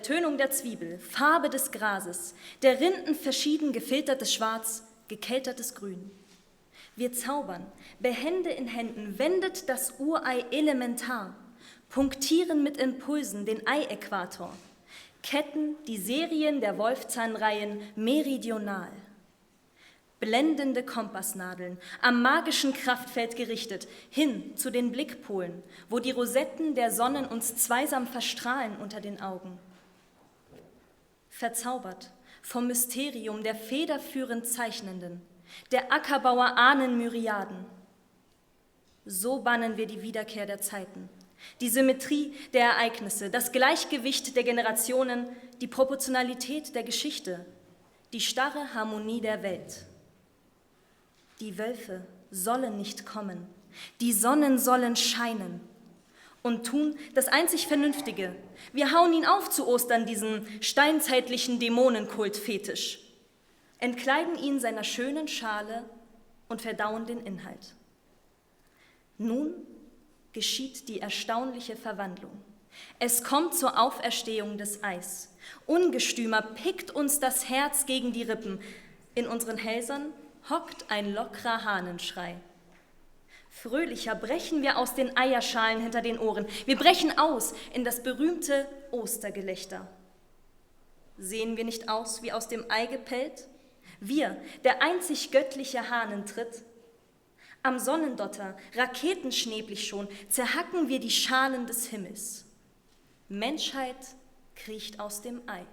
Tönung der Zwiebel, Farbe des Grases, der Rinden verschieden gefiltertes Schwarz, gekeltertes Grün. Wir zaubern, behende in Händen, wendet das Urei elementar, punktieren mit Impulsen den Eiäquator, ketten die Serien der Wolfzahnreihen meridional. Blendende Kompassnadeln, am magischen Kraftfeld gerichtet, hin zu den Blickpolen, wo die Rosetten der Sonnen uns zweisam verstrahlen unter den Augen. Verzaubert vom Mysterium der federführend Zeichnenden, der Ackerbauer ahnen Myriaden. So bannen wir die Wiederkehr der Zeiten, die Symmetrie der Ereignisse, das Gleichgewicht der Generationen, die Proportionalität der Geschichte, die starre Harmonie der Welt. Die Wölfe sollen nicht kommen, die Sonnen sollen scheinen und tun das einzig Vernünftige. Wir hauen ihn auf zu Ostern, diesen steinzeitlichen Dämonenkult-Fetisch, entkleiden ihn seiner schönen Schale und verdauen den Inhalt. Nun geschieht die erstaunliche Verwandlung. Es kommt zur Auferstehung des Eis. Ungestümer pickt uns das Herz gegen die Rippen. In unseren Hälsern hockt ein lockerer Hahnenschrei. Fröhlicher brechen wir aus den Eierschalen hinter den Ohren. Wir brechen aus in das berühmte Ostergelächter. Sehen wir nicht aus wie aus dem Ei gepellt? Wir, der einzig göttliche Hahnentritt. Am Sonnendotter, raketenschnäblich schon, zerhacken wir die Schalen des Himmels. Menschheit kriecht aus dem Ei.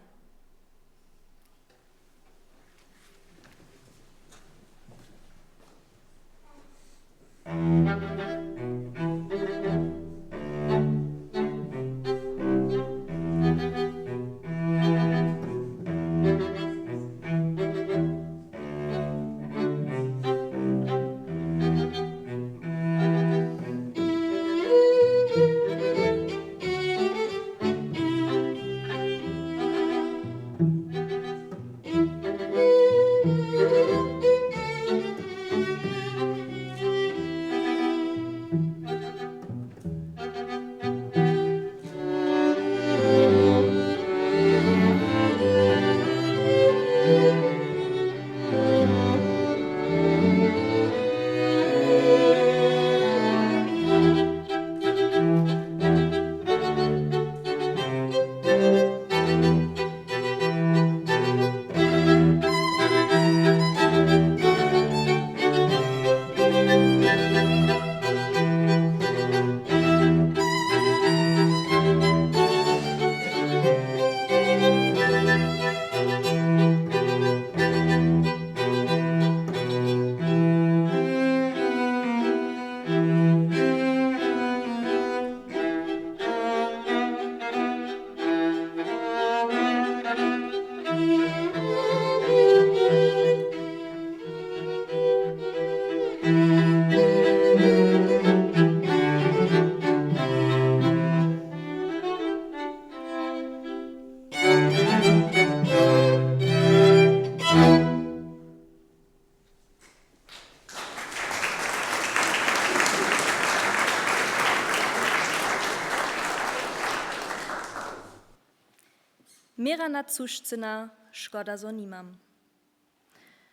na cuszcyna, szkoda zo nimam.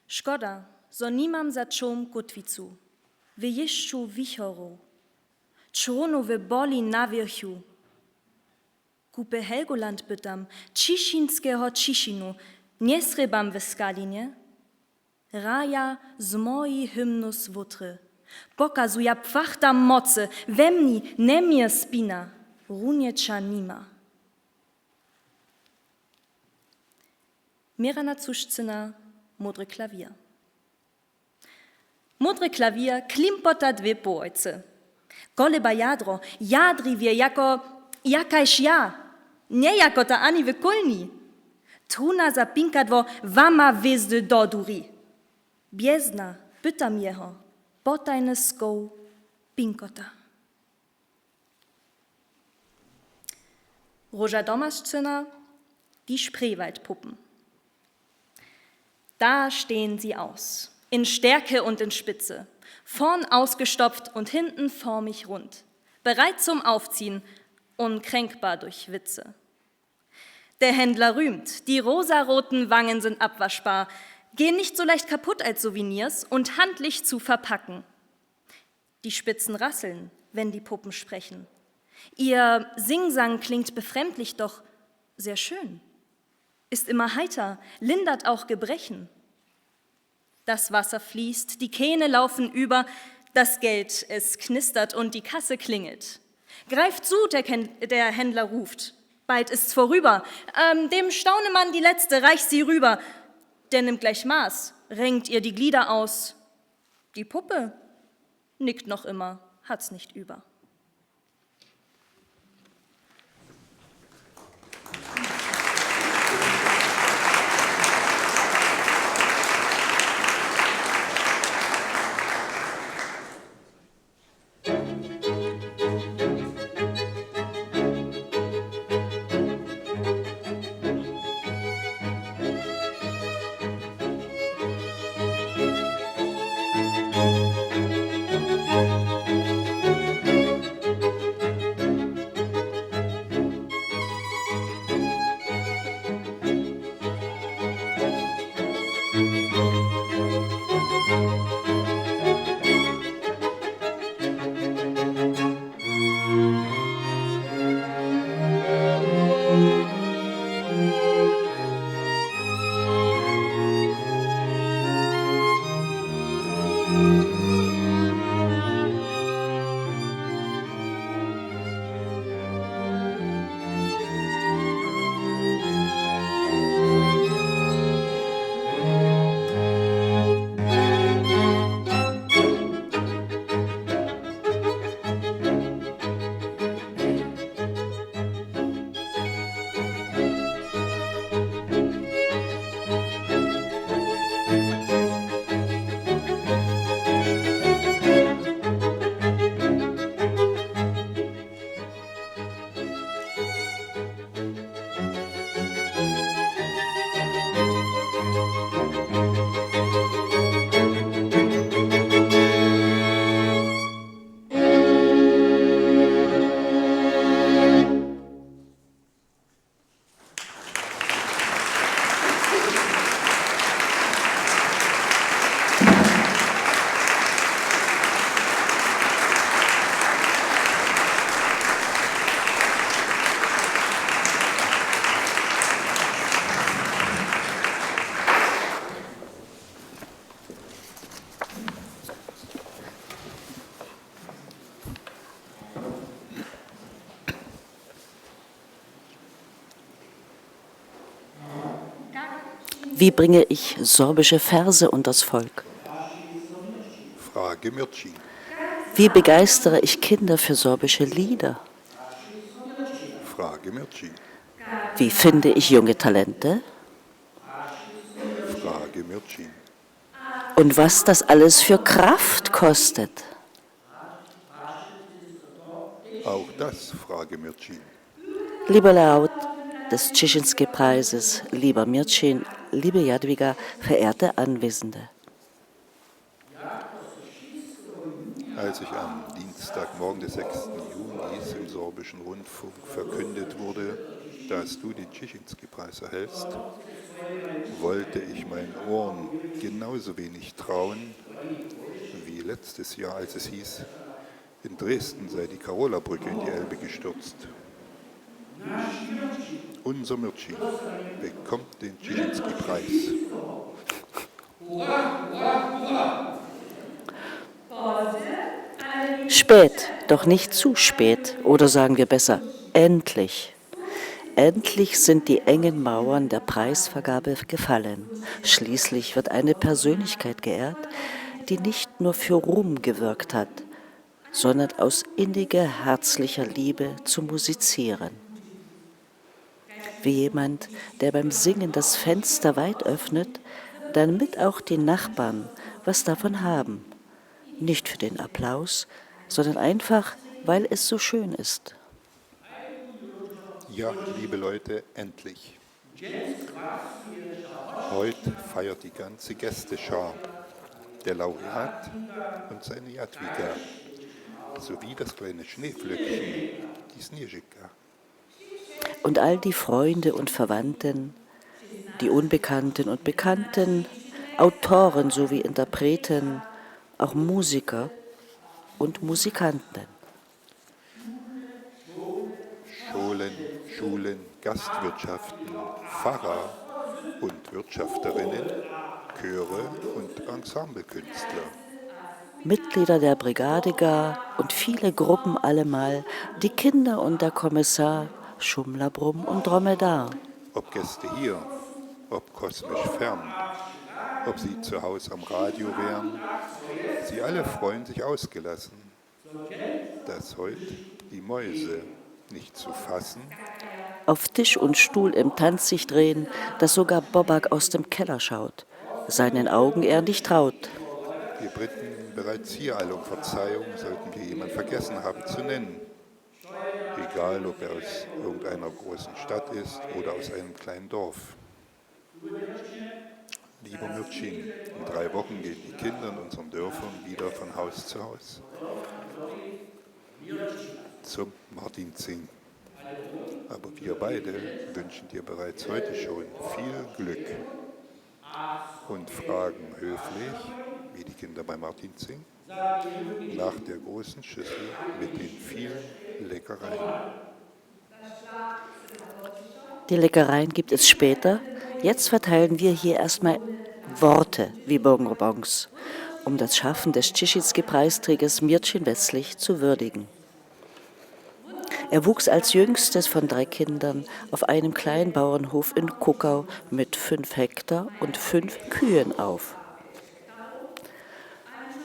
Szkoda, zo nimam za czom kotwicu, w jeszczu wichoru, czronu w boli na wierchu. Kupy Helgoland pytam, ciszynskiego ciszinu, nie srybam w skalinie. Raja z mojej hymnus wutry, pokazuja pwachta mocy, we mnie nemie spina, runiecza nima. Mirana cuszcyna, modry klawier. Modry klawier klimpota dwie poojce. Koleba jadro, jadri wie jako jakaś ja, nie jako ta ani wykulni. Truna zapinkadwo wama wezdy do duri. Biezna, pytam jeho, potajny skoł pinkota. Roża Domaszczyna, die Spreewaldpuppen. Da stehen sie aus, in Stärke und in Spitze, vorn ausgestopft und hinten formig rund, bereit zum Aufziehen, unkränkbar durch Witze. Der Händler rühmt, die rosaroten Wangen sind abwaschbar, gehen nicht so leicht kaputt als Souvenirs und handlich zu verpacken. Die Spitzen rasseln, wenn die Puppen sprechen. Ihr Singsang klingt befremdlich, doch sehr schön. Ist immer heiter, lindert auch Gebrechen. Das Wasser fließt, die Kähne laufen über, das Geld, es knistert und die Kasse klingelt. Greift zu, der Händler ruft, bald ist's vorüber. Dem Staunemann die letzte, reicht sie rüber. Der nimmt gleich Maß, renkt ihr die Glieder aus. Die Puppe nickt noch immer, hat's nicht über. Wie bringe ich sorbische Verse unters Volk? Frage Mircea. Wie begeistere ich Kinder für sorbische Lieder? Frage Mircea. Wie finde ich junge Talente? Frage Mircea. Und was das alles für Kraft kostet? Auch das Frage Mircea. Lieber Laut des Cieszynski-Preises, lieber Mircea, liebe Jadwiga, verehrte Anwesende. Als ich am Dienstagmorgen des 6. Juni im sorbischen Rundfunk verkündet wurde, dass du den Czichynski-Preis erhältst, wollte ich meinen Ohren genauso wenig trauen wie letztes Jahr, als es hieß, in Dresden sei die Karola-Brücke in die Elbe gestürzt. Unser Mürtschin bekommt den Czichynski-Preis. Spät, doch nicht zu spät, oder sagen wir besser, endlich. Endlich sind die engen Mauern der Preisvergabe gefallen. Schließlich wird eine Persönlichkeit geehrt, die nicht nur für Ruhm gewirkt hat, sondern aus inniger, herzlicher Liebe zu musizieren. Wie jemand, der beim Singen das Fenster weit öffnet, damit auch die Nachbarn was davon haben. Nicht für den Applaus, sondern einfach, weil es so schön ist. Ja, liebe Leute, endlich. Heute feiert die ganze Gästeschar, der Laureat und seine Jadwiga, sowie das kleine Schneeflöckchen, die Snezhika. Und all die Freunde und Verwandten, die Unbekannten und Bekannten, Autoren sowie Interpreten, auch Musiker und Musikanten. Schulen, Gastwirtschaften, Pfarrer und Wirtschafterinnen, Chöre und Ensemblekünstler. Mitglieder der Brigade gar und viele Gruppen allemal, die Kinder und der Kommissar, Schummlerbrumm und Dromedar. Ob Gäste hier, ob kosmisch fern, ob sie zu Hause am Radio wären, sie alle freuen sich ausgelassen, dass heute die Mäuse nicht zu fassen, Auf Tisch und Stuhl im Tanz sich drehen, dass sogar Bobak aus dem Keller schaut, seinen Augen er nicht traut. wir bitten bereits hier alle um Verzeihung, sollten wir jemanden vergessen haben zu nennen. Egal, ob er aus irgendeiner großen Stadt ist oder aus einem kleinen Dorf. Lieber Mürtschin, in 3 Wochen gehen die Kinder in unseren Dörfern wieder von Haus zu Haus. Zum Martinzing. Aber wir beide wünschen dir bereits heute schon viel Glück und fragen höflich, wie die Kinder bei Martinzing, nach der großen Schüssel mit den vielen Leckereien. Die Leckereien gibt es später. Jetzt verteilen wir hier erstmal Worte wie Bonbons, um das Schaffen des Czichynski-Preisträgers Mircin Wetzlich zu würdigen. Er wuchs als jüngstes von 3 Kindern auf einem kleinen Bauernhof in Kuckau mit 5 Hektar und 5 Kühen auf.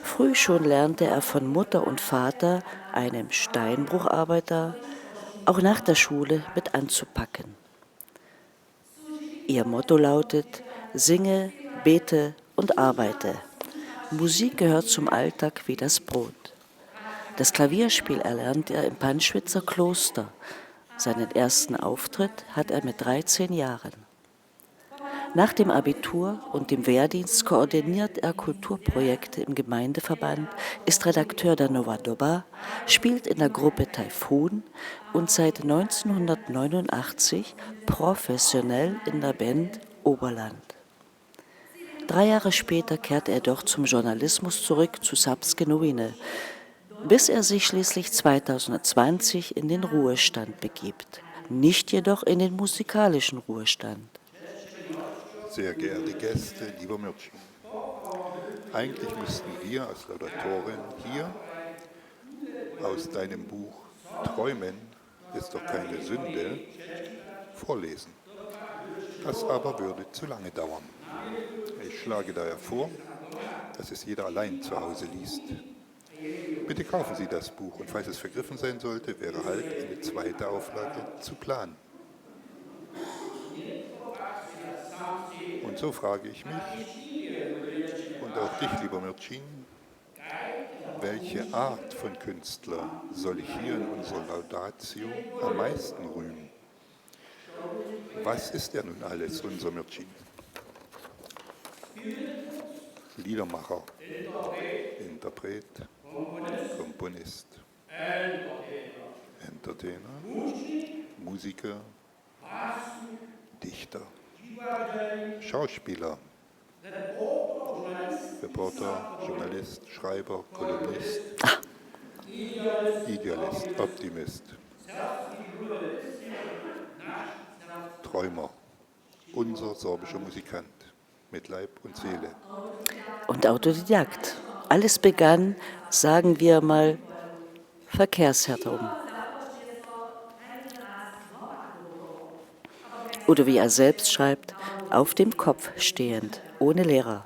Früh schon lernte er von Mutter und Vater, einem Steinbrucharbeiter, auch nach der Schule mit anzupacken. Ihr Motto lautet: Singe, bete und arbeite. Musik gehört zum Alltag wie das Brot. Das Klavierspiel erlernte er im Panschwitzer Kloster. Seinen ersten Auftritt hat er mit 13 Jahren. Nach dem Abitur und dem Wehrdienst koordiniert er Kulturprojekte im Gemeindeverband, ist Redakteur der Nova Doba, spielt in der Gruppe Taifun und seit 1989 professionell in der Band Oberland. 3 Jahre später kehrte er doch zum Journalismus zurück zu Sapske Novine, bis er sich schließlich 2020 in den Ruhestand begibt, nicht jedoch in den musikalischen Ruhestand. Sehr geehrte Gäste, lieber Mürtschin, eigentlich müssten wir als Laudatorin hier aus deinem Buch Träumen ist doch keine Sünde vorlesen. Das aber würde zu lange dauern. Ich schlage daher vor, dass es jeder allein zu Hause liest. Bitte kaufen Sie das Buch und falls es vergriffen sein sollte, wäre halt eine 2. Auflage zu planen. Und so frage ich mich und auch dich, lieber Mürtschin, welche Art von Künstler soll ich hier in unserer Laudatio am meisten rühmen? Was ist er nun alles, unser Mürtschin? Liedermacher, Interpret, Komponist, Entertainer, Musiker, Dichter, Schauspieler, Reporter, Journalist, Schreiber, Kolumnist, Idealist, Optimist, Träumer, unser sorbischer Musikant mit Leib und Seele. Und Autodidakt. Alles begann, sagen wir mal, verkehrsherum. Oder wie er selbst schreibt, auf dem Kopf stehend, ohne Lehrer.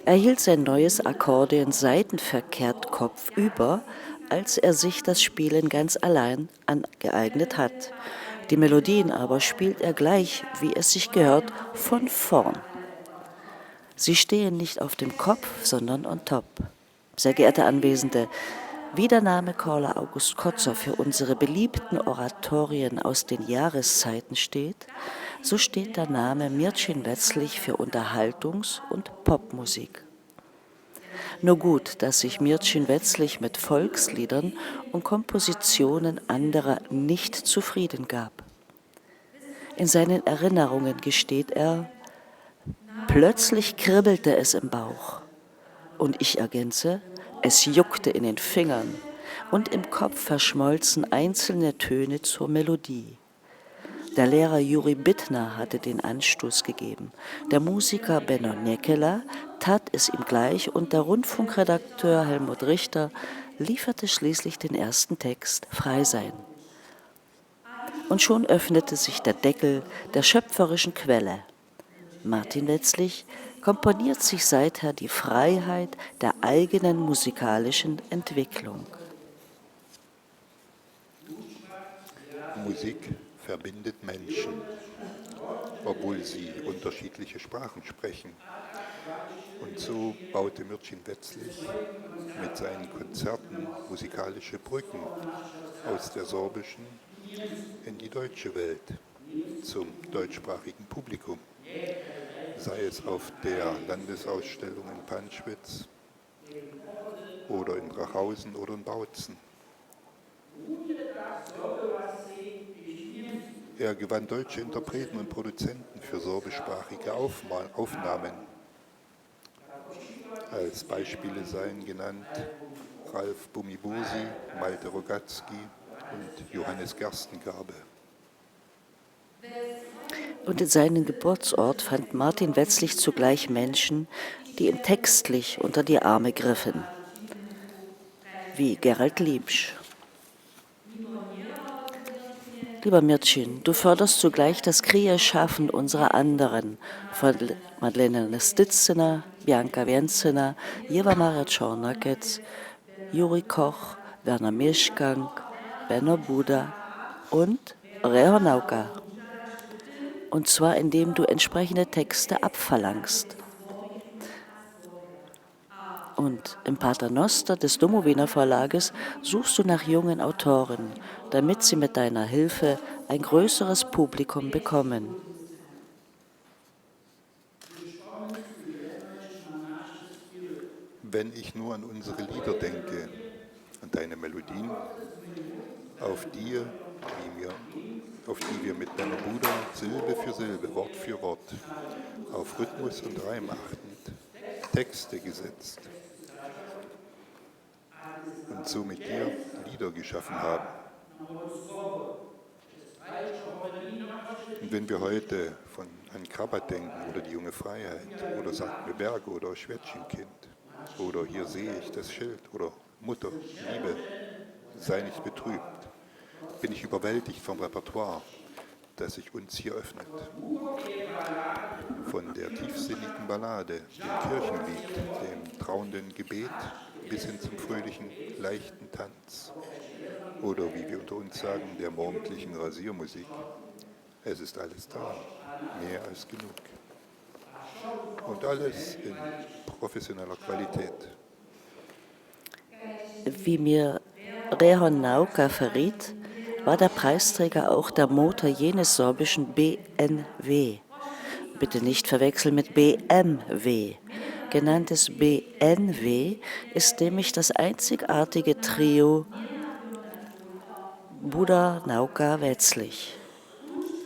Er hielt sein neues Akkordeon seitenverkehrt kopfüber, als er sich das Spielen ganz allein angeeignet hat. Die Melodien aber spielt er gleich, wie es sich gehört, von vorn. Sie stehen nicht auf dem Kopf, sondern on top. Sehr geehrte Anwesende, wie der Name Korla August Kotzer für unsere beliebten Oratorien aus den Jahreszeiten steht, so steht der Name Mircin Wetzlich für Unterhaltungs- und Popmusik. Nur gut, dass sich Mircin Wetzlich mit Volksliedern und Kompositionen anderer nicht zufrieden gab. In seinen Erinnerungen gesteht er, plötzlich kribbelte es im Bauch. Und ich ergänze, es juckte in den Fingern und im Kopf verschmolzen einzelne Töne zur Melodie. Der Lehrer Juri Bittner hatte den Anstoß gegeben. Der Musiker Benno Nekela tat es ihm gleich und der Rundfunkredakteur Helmut Richter lieferte schließlich den ersten Text Frei sein. Und schon öffnete sich der Deckel der schöpferischen Quelle. Martin Wetzlich komponiert sich seither die Freiheit der eigenen musikalischen Entwicklung. Musik verbindet Menschen, obwohl sie unterschiedliche Sprachen sprechen. Und so baute Mircin Wetzlich mit seinen Konzerten musikalische Brücken aus der sorbischen in die deutsche Welt, zum deutschsprachigen Publikum. Sei es auf der Landesausstellung in Panschwitz oder in Drachhausen oder in Bautzen. Er gewann deutsche Interpreten und Produzenten für sorbischsprachige Aufnahmen. Als Beispiele seien genannt Ralf Bumibosi, Malte Rogatzky und Johannes Gerstengabe. Und in seinem Geburtsort fand Martin Wetzlich zugleich Menschen, die ihm textlich unter die Arme griffen, wie Gerald Liebsch. Lieber Mircin, du förderst zugleich das Krieschaffen unserer anderen, von Madlena Stitzena, Bianca Wenzena, Jeva Maria Czornakec, Juri Koch, Werner Mischgang, Benno Buda und Rehor Nauka. Und zwar indem du entsprechende Texte abverlangst. Und im Paternoster des Domowiner Verlages suchst du nach jungen Autoren, damit sie mit deiner Hilfe ein größeres Publikum bekommen. Wenn ich nur an unsere Lieder denke, an deine Melodien, auf die wir mit Benno Buda Silbe für Silbe, Wort für Wort, auf Rhythmus und Reim achtend, Texte gesetzt und so mit dir Lieder geschaffen haben. Und wenn wir heute an Krabat denken oder die junge Freiheit oder Sagt mir Berge oder Schwätzchenkind oder Hier sehe ich das Schild oder Mutter, Liebe, sei nicht betrübt, bin ich überwältigt vom Repertoire, das sich uns hier öffnet. Von der tiefsinnigen Ballade, dem Kirchenlied, dem trauenden Gebet bis hin zum fröhlichen, leichten Tanz. Oder wie wir unter uns sagen, der morgendlichen Rasiermusik. Es ist alles da, mehr als genug. Und alles in professioneller Qualität. Wie mir Rehor Nauka verriet, war der Preisträger auch der Motor jenes sorbischen BNW. Bitte nicht verwechseln mit BMW. Genanntes BNW ist nämlich das einzigartige Trio Buda, Nauka, Wetzlich.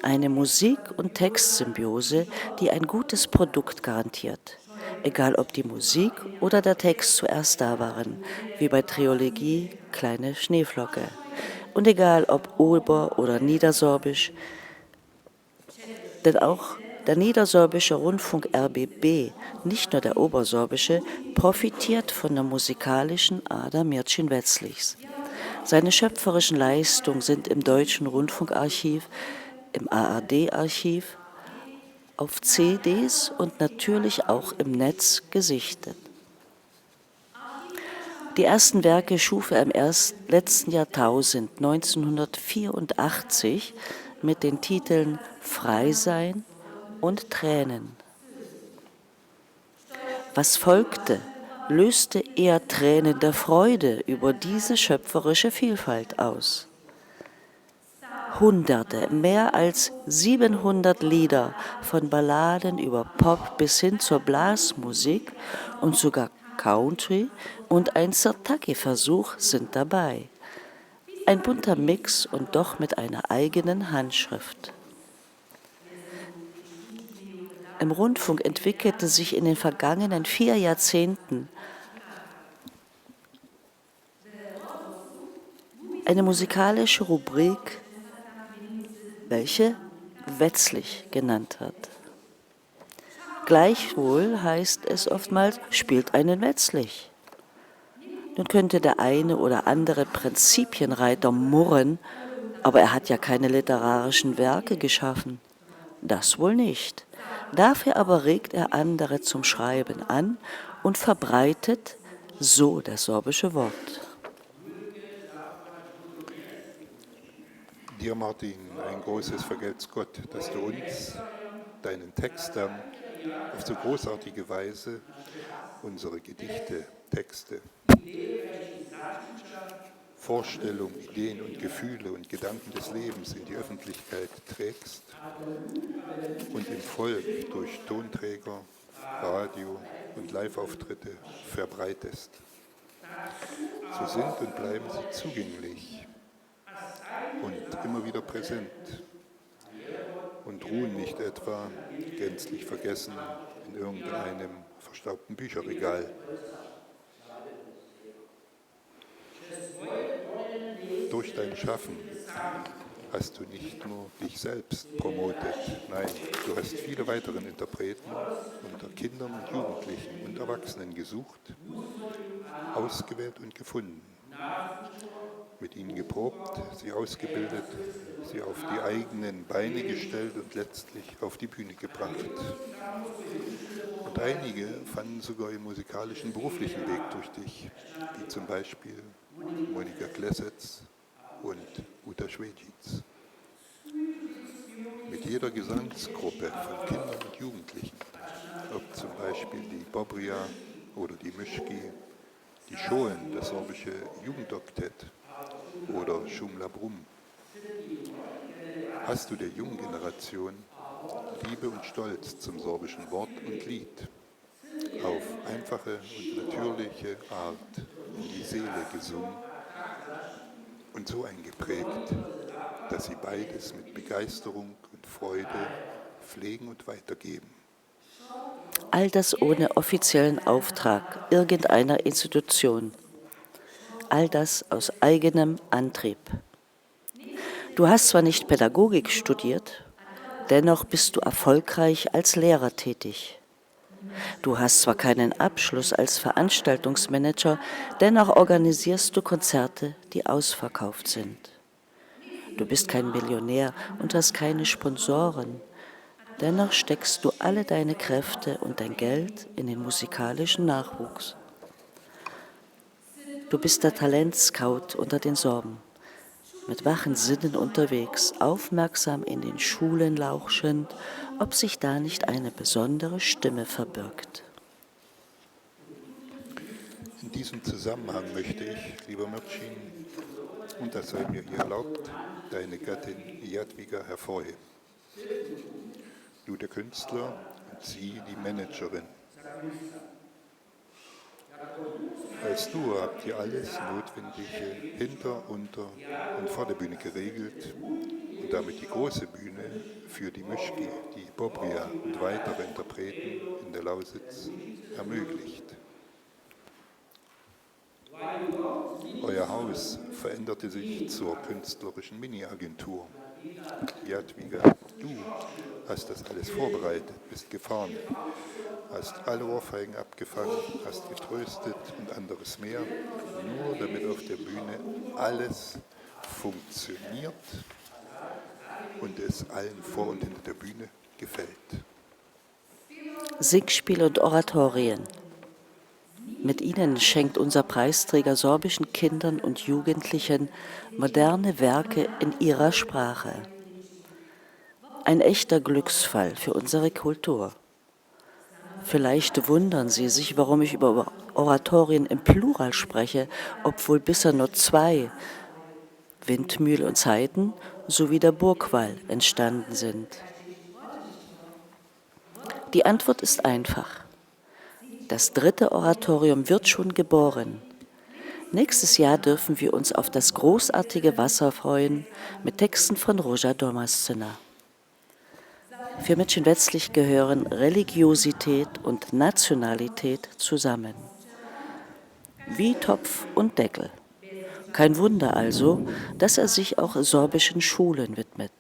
Eine Musik- und Textsymbiose, die ein gutes Produkt garantiert. Egal ob die Musik oder der Text zuerst da waren, wie bei Trilogie Kleine Schneeflocke. Und egal ob Ober- oder Niedersorbisch, denn auch der Niedersorbische Rundfunk RBB, nicht nur der Obersorbische, profitiert von der musikalischen Ader Mircin Wetzlichs. Seine schöpferischen Leistungen sind im Deutschen Rundfunkarchiv, im ARD-Archiv, auf CDs und natürlich auch im Netz gesichtet. Die ersten Werke schuf er im letzten Jahrtausend, 1984, mit den Titeln Frei sein und Tränen. Was folgte, löste eher Tränen der Freude über diese schöpferische Vielfalt aus. Hunderte, mehr als 700 Lieder, von Balladen über Pop bis hin zur Blasmusik und sogar Country und ein Sirtaki-Versuch sind dabei. Ein bunter Mix und doch mit einer eigenen Handschrift. Im Rundfunk entwickelte sich in den vergangenen 4 Jahrzehnten eine musikalische Rubrik, welche Wetzlich genannt wird. Gleichwohl heißt es oftmals, spielt einen Wetzlich. Nun könnte der eine oder andere Prinzipienreiter murren, aber er hat ja keine literarischen Werke geschaffen. Das wohl nicht. Dafür aber regt er andere zum Schreiben an und verbreitet so das sorbische Wort. Dir, Martin, ein großes Vergelt's Gott, dass du uns, deinen Textern, auf so großartige Weise unsere Gedichte, Texte, Vorstellungen, Ideen und Gefühle und Gedanken des Lebens in die Öffentlichkeit trägst und im Volk durch Tonträger, Radio und Live-Auftritte verbreitest. So sind und bleiben sie zugänglich und immer wieder präsent und ruhen nicht etwa gänzlich vergessen in irgendeinem verstaubten Bücherregal. Durch dein Schaffen hast du nicht nur dich selbst promotet, nein, du hast viele weiteren Interpreten unter Kindern und Jugendlichen und Erwachsenen gesucht, ausgewählt und gefunden, mit ihnen geprobt, sie ausgebildet, sie auf die eigenen Beine gestellt und letztlich auf die Bühne gebracht. Und einige fanden sogar ihren musikalischen beruflichen Weg durch dich, wie zum Beispiel Monika Klesetz und Uta Schwedjic. Mit jeder Gesangsgruppe von Kindern und Jugendlichen, ob zum Beispiel die Bobria oder die Mischki, die Schoen, das sorbische Jugendoktett oder Schumla Brum, hast du der jungen Generation Liebe und Stolz zum sorbischen Wort und Lied auf einfache und natürliche Art in die Seele gesungen und so eingeprägt, dass sie beides mit Begeisterung und Freude pflegen und weitergeben. All das ohne offiziellen Auftrag irgendeiner Institution. All das aus eigenem Antrieb. Du hast zwar nicht Pädagogik studiert, dennoch bist du erfolgreich als Lehrer tätig. Du hast zwar keinen Abschluss als Veranstaltungsmanager, dennoch organisierst du Konzerte, die ausverkauft sind. Du bist kein Millionär und hast keine Sponsoren. Dennoch steckst du alle deine Kräfte und dein Geld in den musikalischen Nachwuchs. Du bist der Talentscout unter den Sorben, mit wachen Sinnen unterwegs, aufmerksam in den Schulen lauschend, ob sich da nicht eine besondere Stimme verbirgt. In diesem Zusammenhang möchte ich, lieber Mircin, und das sei mir hier erlaubt, deine Gattin Jadwiga hervorheben. Du der Künstler und sie die Managerin. Als Duo habt ihr alles Notwendige hinter, unter und vor der Bühne geregelt und und damit die große Bühne für die Mischki, die Bobria und weitere Interpreten in der Lausitz ermöglicht. Euer Haus veränderte sich zur künstlerischen Mini-Agentur. Jadwiga, du hast das alles vorbereitet, bist gefahren, hast alle Ohrfeigen abgefangen, hast getröstet und anderes mehr, nur damit auf der Bühne alles funktioniert und es allen vor und hinter der Bühne gefällt. Singspiel und Oratorien. Mit ihnen schenkt unser Preisträger sorbischen Kindern und Jugendlichen moderne Werke in ihrer Sprache. Ein echter Glücksfall für unsere Kultur. Vielleicht wundern Sie sich, warum ich über Oratorien im Plural spreche, obwohl bisher nur 2, Windmühle und Zeiten, sowie der Burgwall entstanden sind. Die Antwort ist einfach. Das 3. Oratorium wird schon geboren. Nächstes Jahr dürfen wir uns auf das großartige Wasser freuen mit Texten von Róža Domascena. Für Mädchen Wetzlich gehören Religiosität und Nationalität zusammen. Wie Topf und Deckel. Kein Wunder also, dass er sich auch sorbischen Schulen widmet.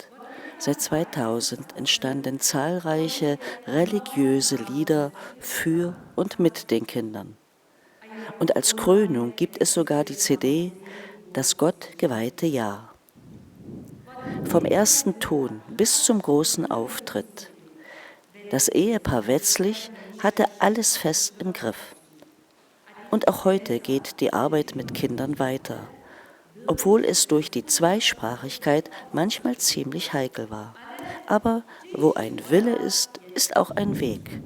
Seit 2000 entstanden zahlreiche religiöse Lieder für und mit den Kindern. Und als Krönung gibt es sogar die CD Das Gott geweihte Jahr. Vom ersten Ton bis zum großen Auftritt. Das Ehepaar Wetzlich hatte alles fest im Griff. Und auch heute geht die Arbeit mit Kindern weiter, obwohl es durch die Zweisprachigkeit manchmal ziemlich heikel war. Aber wo ein Wille ist, ist auch ein Weg.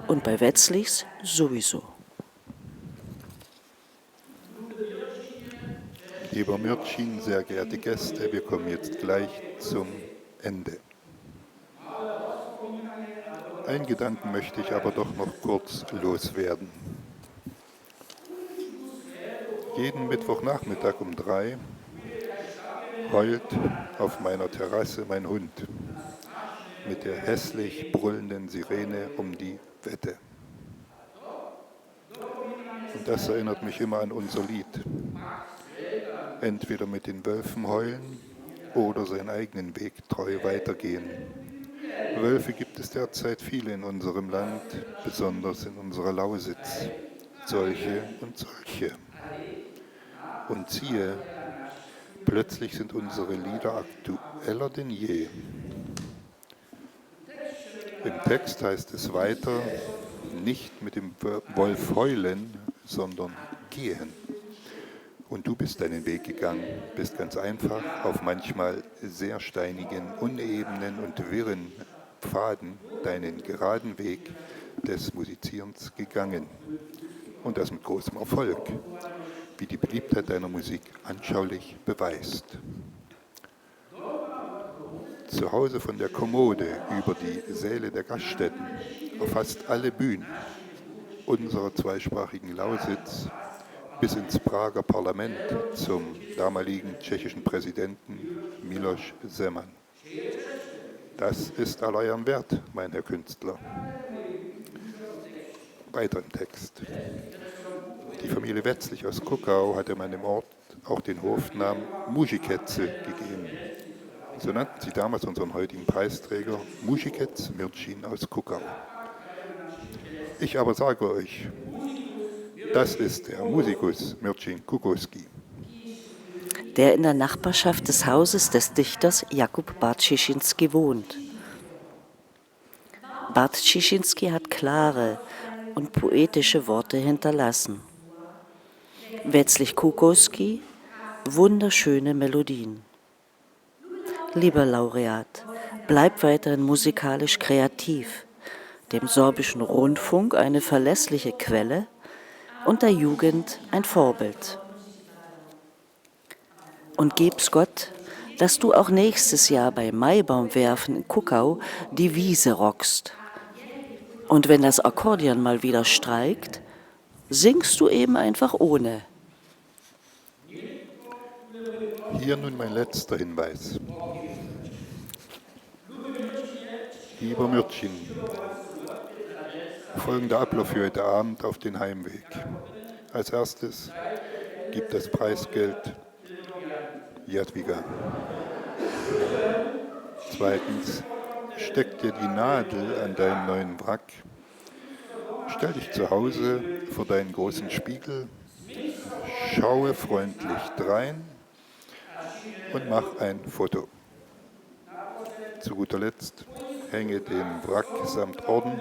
Und bei Wetzlichs sowieso. Lieber Mircin, sehr geehrte Gäste, wir kommen jetzt gleich zum Ende. Einen Gedanken möchte ich aber doch noch kurz loswerden. Jeden Mittwochnachmittag um 3 heult auf meiner Terrasse mein Hund mit der hässlich brüllenden Sirene um die Wette. Und das erinnert mich immer an unser Lied. Entweder mit den Wölfen heulen oder seinen eigenen Weg treu weitergehen. Wölfe gibt es derzeit viele in unserem Land, besonders in unserer Lausitz. Solche und solche. Und siehe, plötzlich sind unsere Lieder aktueller denn je. Im Text heißt es weiter, nicht mit dem Wolf heulen, sondern gehen. Und du bist deinen Weg gegangen, bist ganz einfach auf manchmal sehr steinigen, unebenen und wirren Pfaden deinen geraden Weg des Musizierens gegangen. Und das mit großem Erfolg, wie die Beliebtheit deiner Musik anschaulich beweist. Zu Hause von der Kommode über die Säle der Gaststätten, auf fast alle Bühnen unserer zweisprachigen Lausitz, bis ins Prager Parlament zum damaligen tschechischen Präsidenten Miloš Zeman. Das ist aller Ehren wert, mein Herr Künstler. Weiter im Text. Die Familie Wetzlich aus Kuckau hatte meinem Ort auch den Hofnamen Mužikec gegeben. So nannten sie damals unseren heutigen Preisträger Mužikec Mircin aus Kuckau. Ich aber sage euch, das ist der Musikus Mircin Kukoski. Der in der Nachbarschaft des Hauses des Dichters Jakub Bartschinski wohnt. Bartschinski hat klare und poetische Worte hinterlassen. Wetzlich Kukoski, wunderschöne Melodien. Lieber Laureat, bleib weiterhin musikalisch kreativ, dem sorbischen Rundfunk eine verlässliche Quelle und der Jugend ein Vorbild. Und geb's Gott, dass du auch nächstes Jahr bei Maibaumwerfen in Kuckau die Wiese rockst. Und wenn das Akkordeon mal wieder streikt, singst du eben einfach ohne. Hier nun mein letzter Hinweis. Lieber Mürtchen, folgender Ablauf für heute Abend auf den Heimweg. Als erstes gibt das Preisgeld Jadwiga. Zweitens, steck dir die Nadel an deinen neuen Wrack. Stell dich zu Hause vor deinen großen Spiegel, schaue freundlich drein und mach ein Foto. Zu guter Letzt, hänge den Wrack samt Orden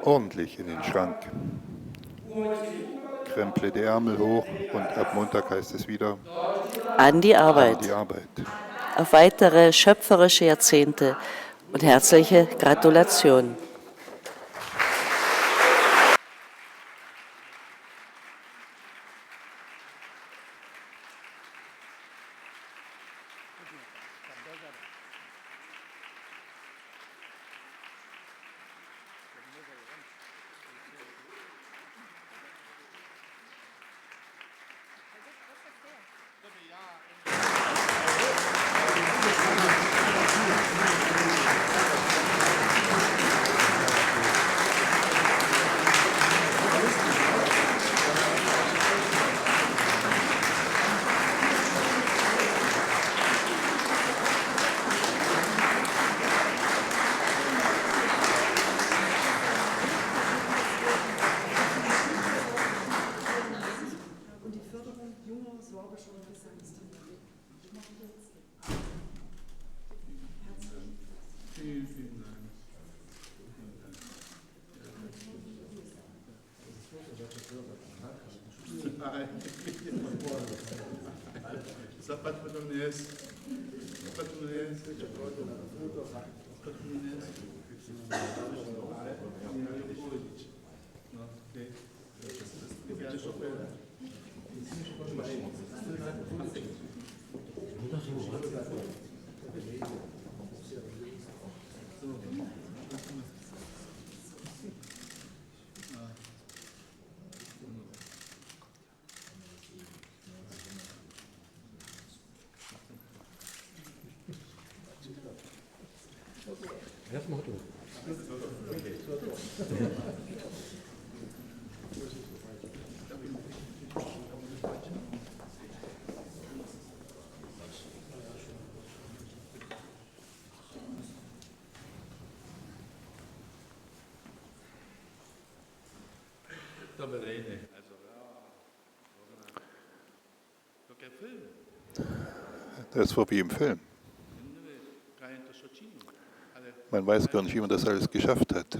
ordentlich in den Schrank. Kremple die Ärmel hoch und ab Montag heißt es wieder An die Arbeit. an die Arbeit. Auf weitere schöpferische Jahrzehnte und herzliche Gratulation. Das war wie im Film. Man weiß gar nicht, wie man das alles geschafft hat.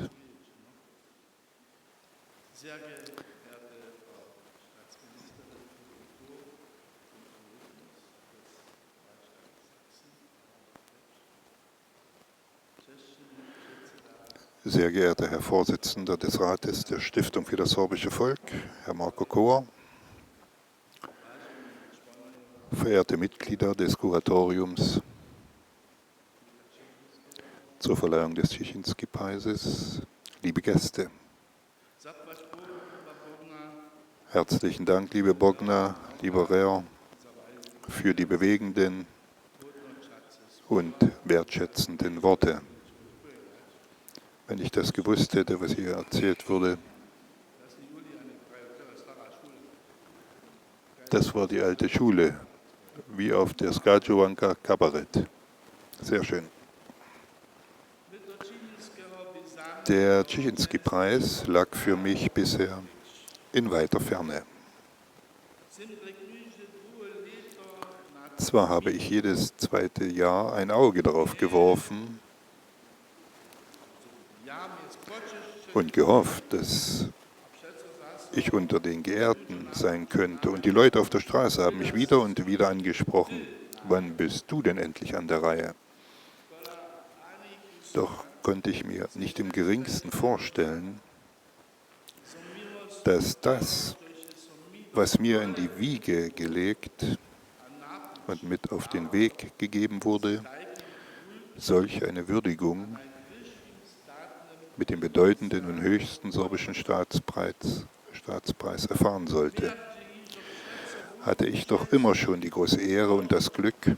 Sehr geehrte Frau Staatsministerin für Kultur und Tourismus des Sehr geehrter Herr Vorsitzender des Rates der Stiftung für das sorbische Volk, Herr Marko Kor, verehrte Mitglieder des Kuratoriums zur Verleihung des Cichinski-Preises, liebe Gäste. Herzlichen Dank, liebe Bogna, lieber Rer, für die bewegenden und wertschätzenden Worte. Wenn ich das gewusst hätte, was hier erzählt wurde, das war die alte Schule, wie auf der Skajuwanka Kabarett. Sehr schön. Der Cichinski-Preis lag für mich bisher in weiter Ferne. Zwar habe ich jedes zweite Jahr ein Auge darauf geworfen und gehofft, dass ich unter den Geehrten sein könnte. Und die Leute auf der Straße haben mich wieder und wieder angesprochen. Wann bist du denn endlich an der Reihe? Doch konnte ich mir nicht im geringsten vorstellen, dass das, was mir in die Wiege gelegt und mit auf den Weg gegeben wurde, solch eine Würdigung mit dem bedeutenden und höchsten sorbischen Staatspreis erfahren sollte. Hatte ich doch immer schon die große Ehre und das Glück,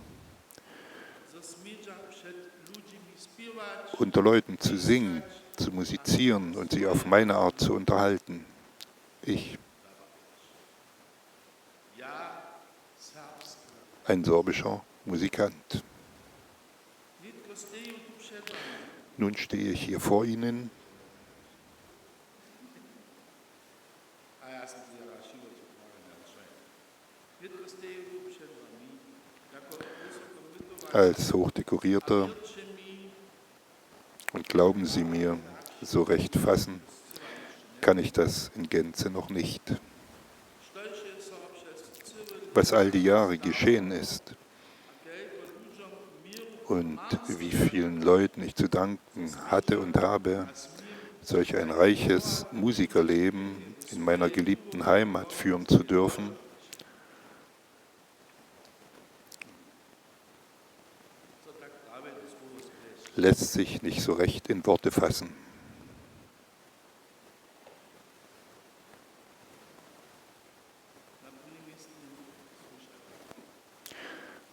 unter Leuten zu singen, zu musizieren und sie auf meine Art zu unterhalten. Ich, ein sorbischer Musikant. Nun stehe ich hier vor Ihnen als hochdekorierter und glauben Sie mir, so recht fassen kann ich das in Gänze noch nicht. Was all die Jahre geschehen ist und wie vielen Leuten ich zu danken hatte und habe, solch ein reiches Musikerleben in meiner geliebten Heimat führen zu dürfen, lässt sich nicht so recht in Worte fassen.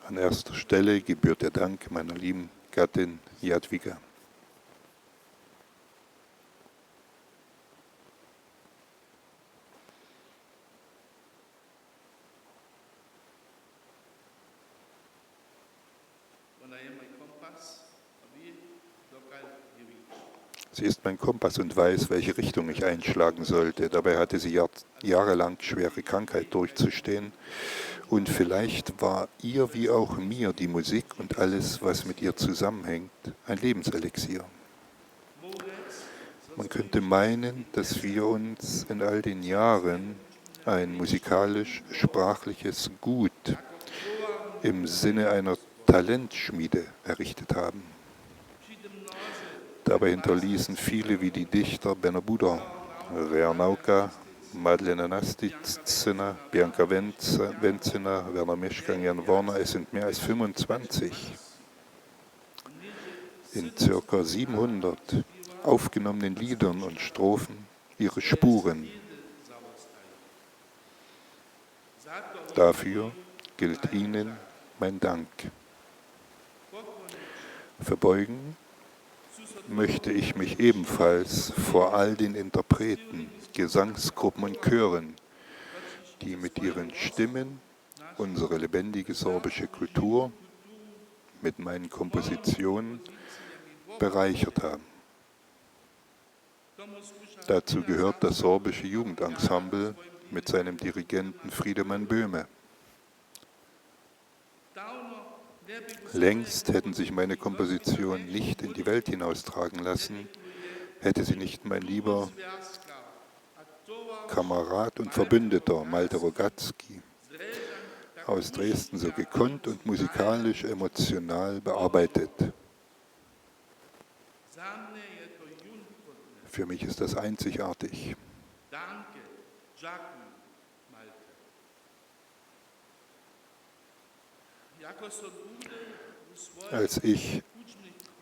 An erster Stelle gebührt der Dank meiner lieben Gattin Jadwiga. Sie ist mein Kompass und weiß, welche Richtung ich einschlagen sollte. Dabei hatte sie jahrelang schwere Krankheit durchzustehen. Und vielleicht war ihr wie auch mir die Musik und alles, was mit ihr zusammenhängt, ein Lebenselixier. Man könnte meinen, dass wir uns in all den Jahren ein musikalisch-sprachliches Gut im Sinne einer Talentschmiede errichtet haben. Dabei hinterließen viele wie die Dichter Benno Buda, Reanauka, Madlena Nasticina, Bianca Wenzina, Werner Mischkan, Jan Warner, es sind mehr als 25. In ca. 700 aufgenommenen Liedern und Strophen ihre Spuren. Dafür gilt Ihnen mein Dank. Verbeugen möchte ich mich ebenfalls vor all den Interpreten, Gesangsgruppen und Chören, die mit ihren Stimmen unsere lebendige sorbische Kultur mit meinen Kompositionen bereichert haben. Dazu gehört das sorbische Jugendensemble mit seinem Dirigenten Friedemann Böhme. Längst hätten sich meine Kompositionen nicht in die Welt hinaustragen lassen, hätte sie nicht mein lieber Kamerad und Verbündeter Malte Rogatzky aus Dresden so gekonnt und musikalisch emotional bearbeitet. Für mich ist das einzigartig. Als ich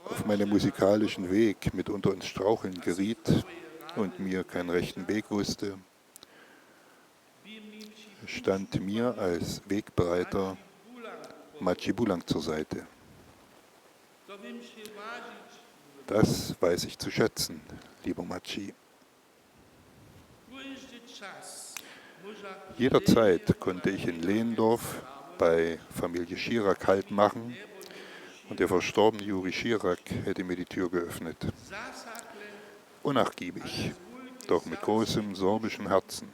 auf meinem musikalischen Weg mitunter ins Straucheln geriet und mir keinen rechten Weg wusste, stand mir als Wegbereiter Maciej Bulang zur Seite. Das weiß ich zu schätzen, lieber Maciej. Jederzeit konnte ich in Lehndorf bei Familie Schirak Halt machen und der verstorbene Juri Schirak hätte mir die Tür geöffnet. Unnachgiebig, doch mit großem sorbischen Herzen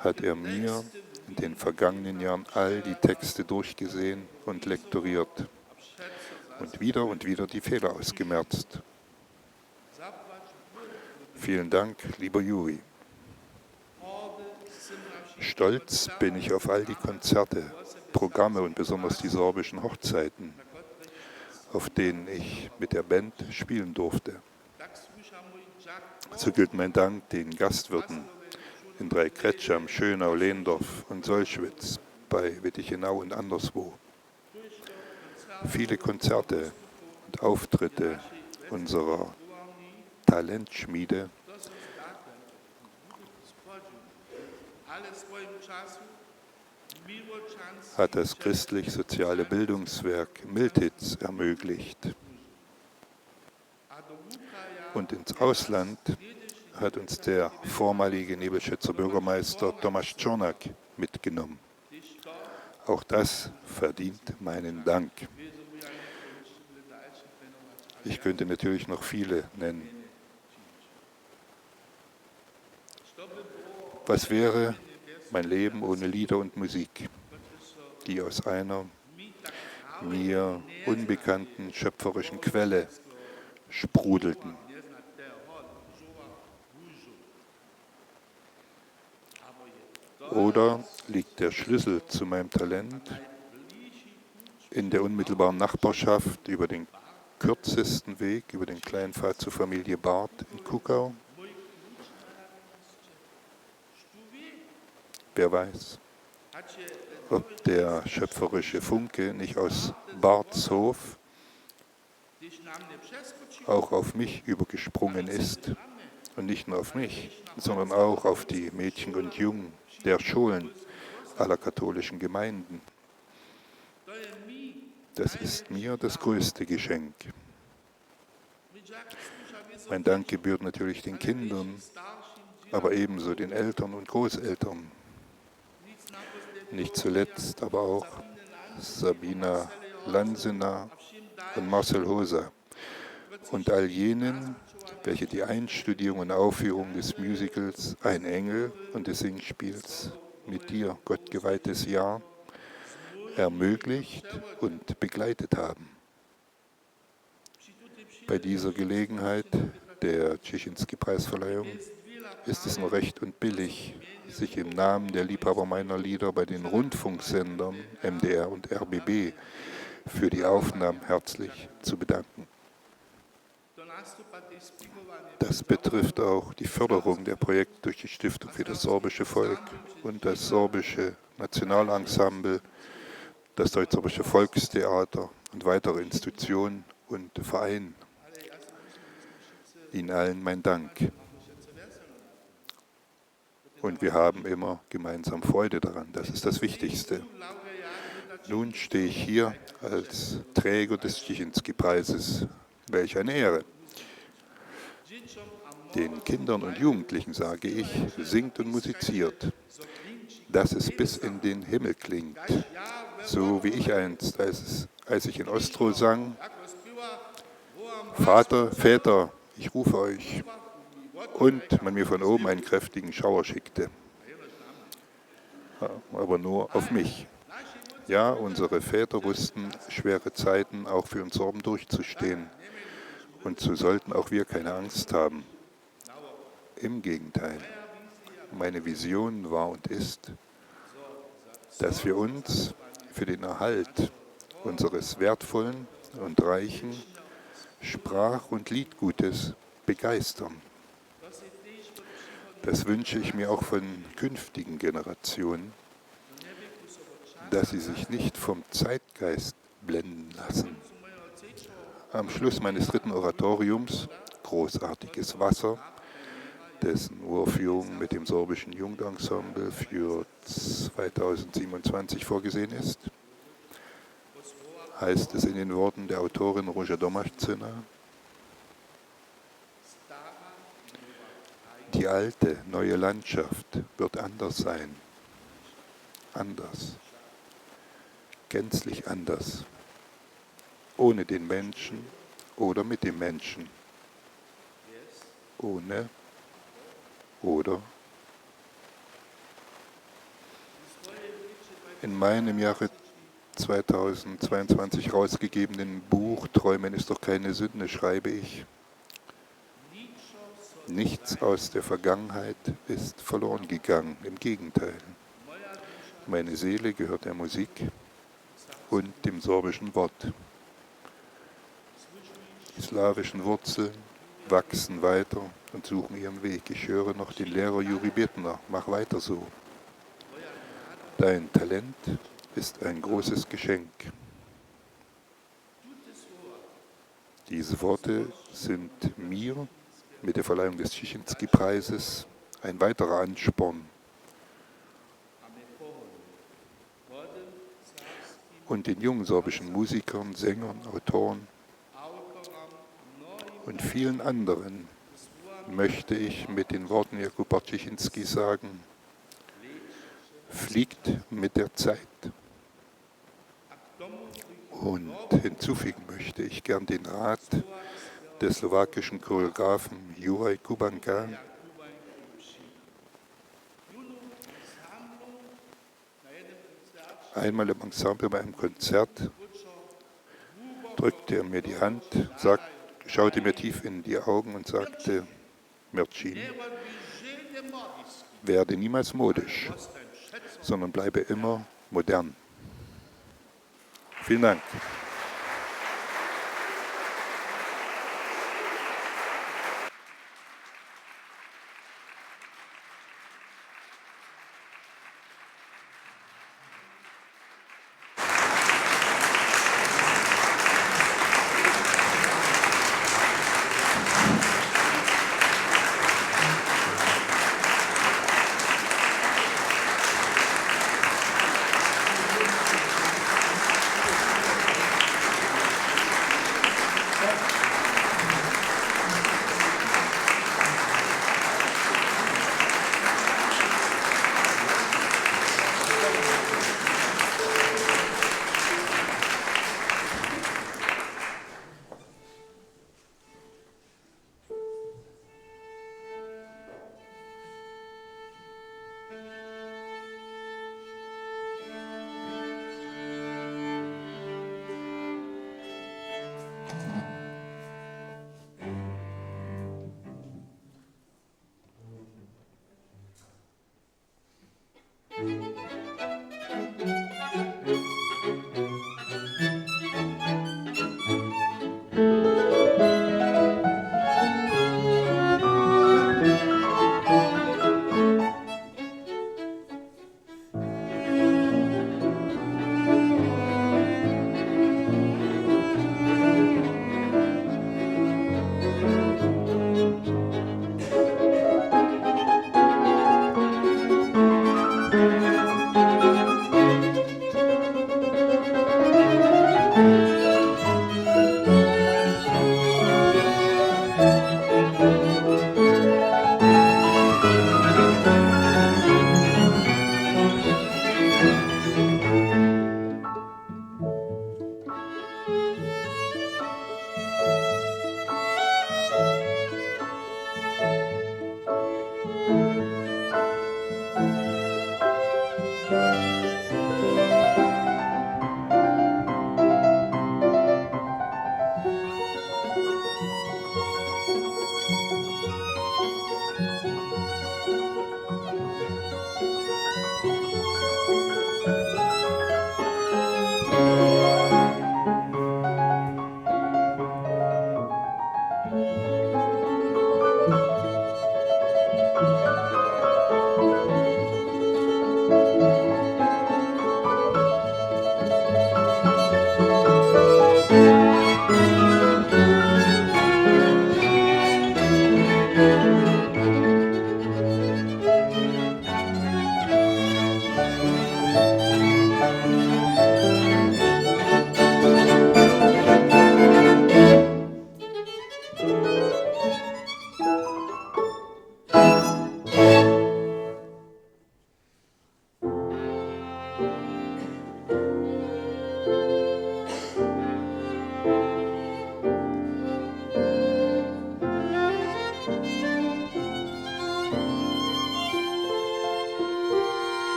hat er mir in den vergangenen Jahren all die Texte durchgesehen und lektoriert und wieder die Fehler ausgemerzt. Vielen Dank, lieber Juri. Stolz bin ich auf all die Konzerte, Programme und besonders die sorbischen Hochzeiten, auf denen ich mit der Band spielen durfte. So gilt mein Dank den Gastwirten in Dreikretscham, Schönau, Lehndorf und Solschwitz, bei Wittichenau und anderswo. Viele Konzerte und Auftritte unserer Talentschmiede hat das christlich-soziale Bildungswerk Miltitz ermöglicht. Und ins Ausland hat uns der vormalige Nebelschützer Bürgermeister Tomasz Czornak mitgenommen. Auch das verdient meinen Dank. Ich könnte natürlich noch viele nennen. Was wäre mein Leben ohne Lieder und Musik, die aus einer mir unbekannten schöpferischen Quelle sprudelten? Oder liegt der Schlüssel zu meinem Talent in der unmittelbaren Nachbarschaft über den kürzesten Weg, über den kleinen Pfad zur Familie Barth in Kuckau? Wer weiß, ob der schöpferische Funke nicht aus Barthshof auch auf mich übergesprungen ist. Und nicht nur auf mich, sondern auch auf die Mädchen und Jungen der Schulen aller katholischen Gemeinden. Das ist mir das größte Geschenk. Mein Dank gebührt natürlich den Kindern, aber ebenso den Eltern und Großeltern. Nicht zuletzt aber auch Sabina Lansena und Marcel Hoser und all jenen, welche die Einstudierung und Aufführung des Musicals Ein Engel und des Singspiels Mit dir, Gott geweihtes Jahr ermöglicht und begleitet haben. Bei dieser Gelegenheit der Czeschinski-Preisverleihung ist es nur recht und billig, sich im Namen der Liebhaber meiner Lieder bei den Rundfunksendern MDR und RBB für die Aufnahmen herzlich zu bedanken. Das betrifft auch die Förderung der Projekte durch die Stiftung für das sorbische Volk und das sorbische Nationalensemble, das Deutsch-Sorbische Volkstheater und weitere Institutionen und Vereine. Ihnen allen mein Dank. Und wir haben immer gemeinsam Freude daran. Das ist das Wichtigste. Nun stehe ich hier als Träger des Czeschinski-Preises. Welch eine Ehre. Den Kindern und Jugendlichen sage ich, singt und musiziert, dass es bis in den Himmel klingt. So wie ich einst, als ich in Ostroh sang, Väter, ich rufe euch, und man mir von oben einen kräftigen Schauer schickte, aber nur auf mich. Ja, unsere Väter wussten, schwere Zeiten auch für uns Sorben durchzustehen. Und so sollten auch wir keine Angst haben. Im Gegenteil, meine Vision war und ist, dass wir uns für den Erhalt unseres wertvollen und reichen Sprach- und Liedgutes begeistern. Das wünsche ich mir auch von künftigen Generationen, dass sie sich nicht vom Zeitgeist blenden lassen. Am Schluss meines dritten Oratoriums, Großartiges Wasser, dessen Uraufführung mit dem sorbischen Jugendensemble für 2027 vorgesehen ist, heißt es in den Worten der Autorin Ruža Domašcina: Die alte, neue Landschaft wird anders sein. Anders. Gänzlich anders. Ohne den Menschen oder mit dem Menschen. Ohne oder. In meinem Jahre 2022 rausgegebenen Buch Träumen ist doch keine Sünde schreibe ich: Nichts aus der Vergangenheit ist verloren gegangen, im Gegenteil. Meine Seele gehört der Musik und dem sorbischen Wort. Die slawischen Wurzeln wachsen weiter und suchen ihren Weg. Ich höre noch den Lehrer Juri Bittner, mach weiter so. Dein Talent ist ein großes Geschenk. Diese Worte sind mir mit der Verleihung des Czeschinski-Preises ein weiterer Ansporn. Und den jungen sorbischen Musikern, Sängern, Autoren und vielen anderen möchte ich mit den Worten Jakub Bartschichinski sagen, fliegt mit der Zeit. Und hinzufügen möchte ich gern den Rat des slowakischen Choreografen Juraj Kubanka, einmal im Ensemble bei einem Konzert drückte er mir die Hand, schaute mir tief in die Augen und sagte, Mircin, werde niemals modisch, sondern bleibe immer modern. Vielen Dank.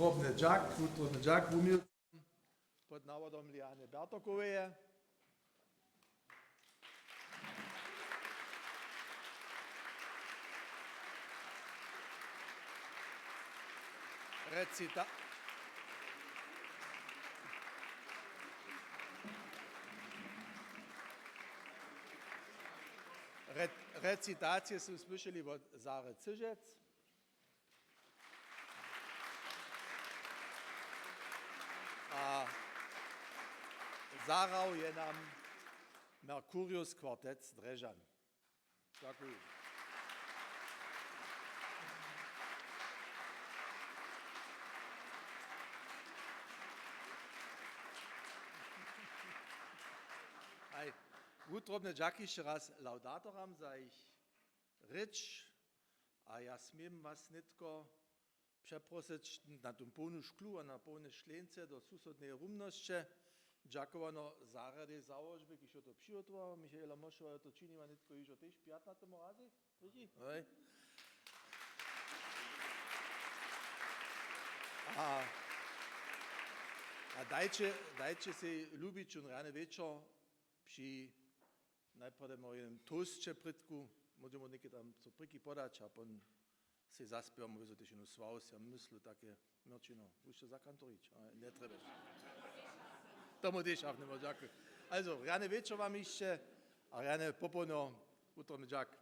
utrobny Jack, umil pod navodom Liane Bertokoveje. Recitacije smo slišali od Zare Cižec. A zarał je nam Mercurius Quartet z Drežan. Dziękuję. Utrobne Jacki jeszcze raz laudatoram za ich rycz, a ja smiem was nitko przeprosić na tą pełną szklu, a na pełne szklence do susodnej rumności. Dziękowano zarady założby, když to przygotował. Michaela Moszova to czyniła nitko już też 15 razy. A dajcie si lubić un rany wieczór przy najpierw mojem toastče pritku, możemy niekedy tam co priki podać, a potem si zaspiewamy, wiedzą też ino svaus, ja myślę takie, Mirčino, już to zakantorić, ale nie trebaš. To mu też avnemo, dziękuję. Also, rany wieczór wam jeszcze, a rany popono, utrobny Jack.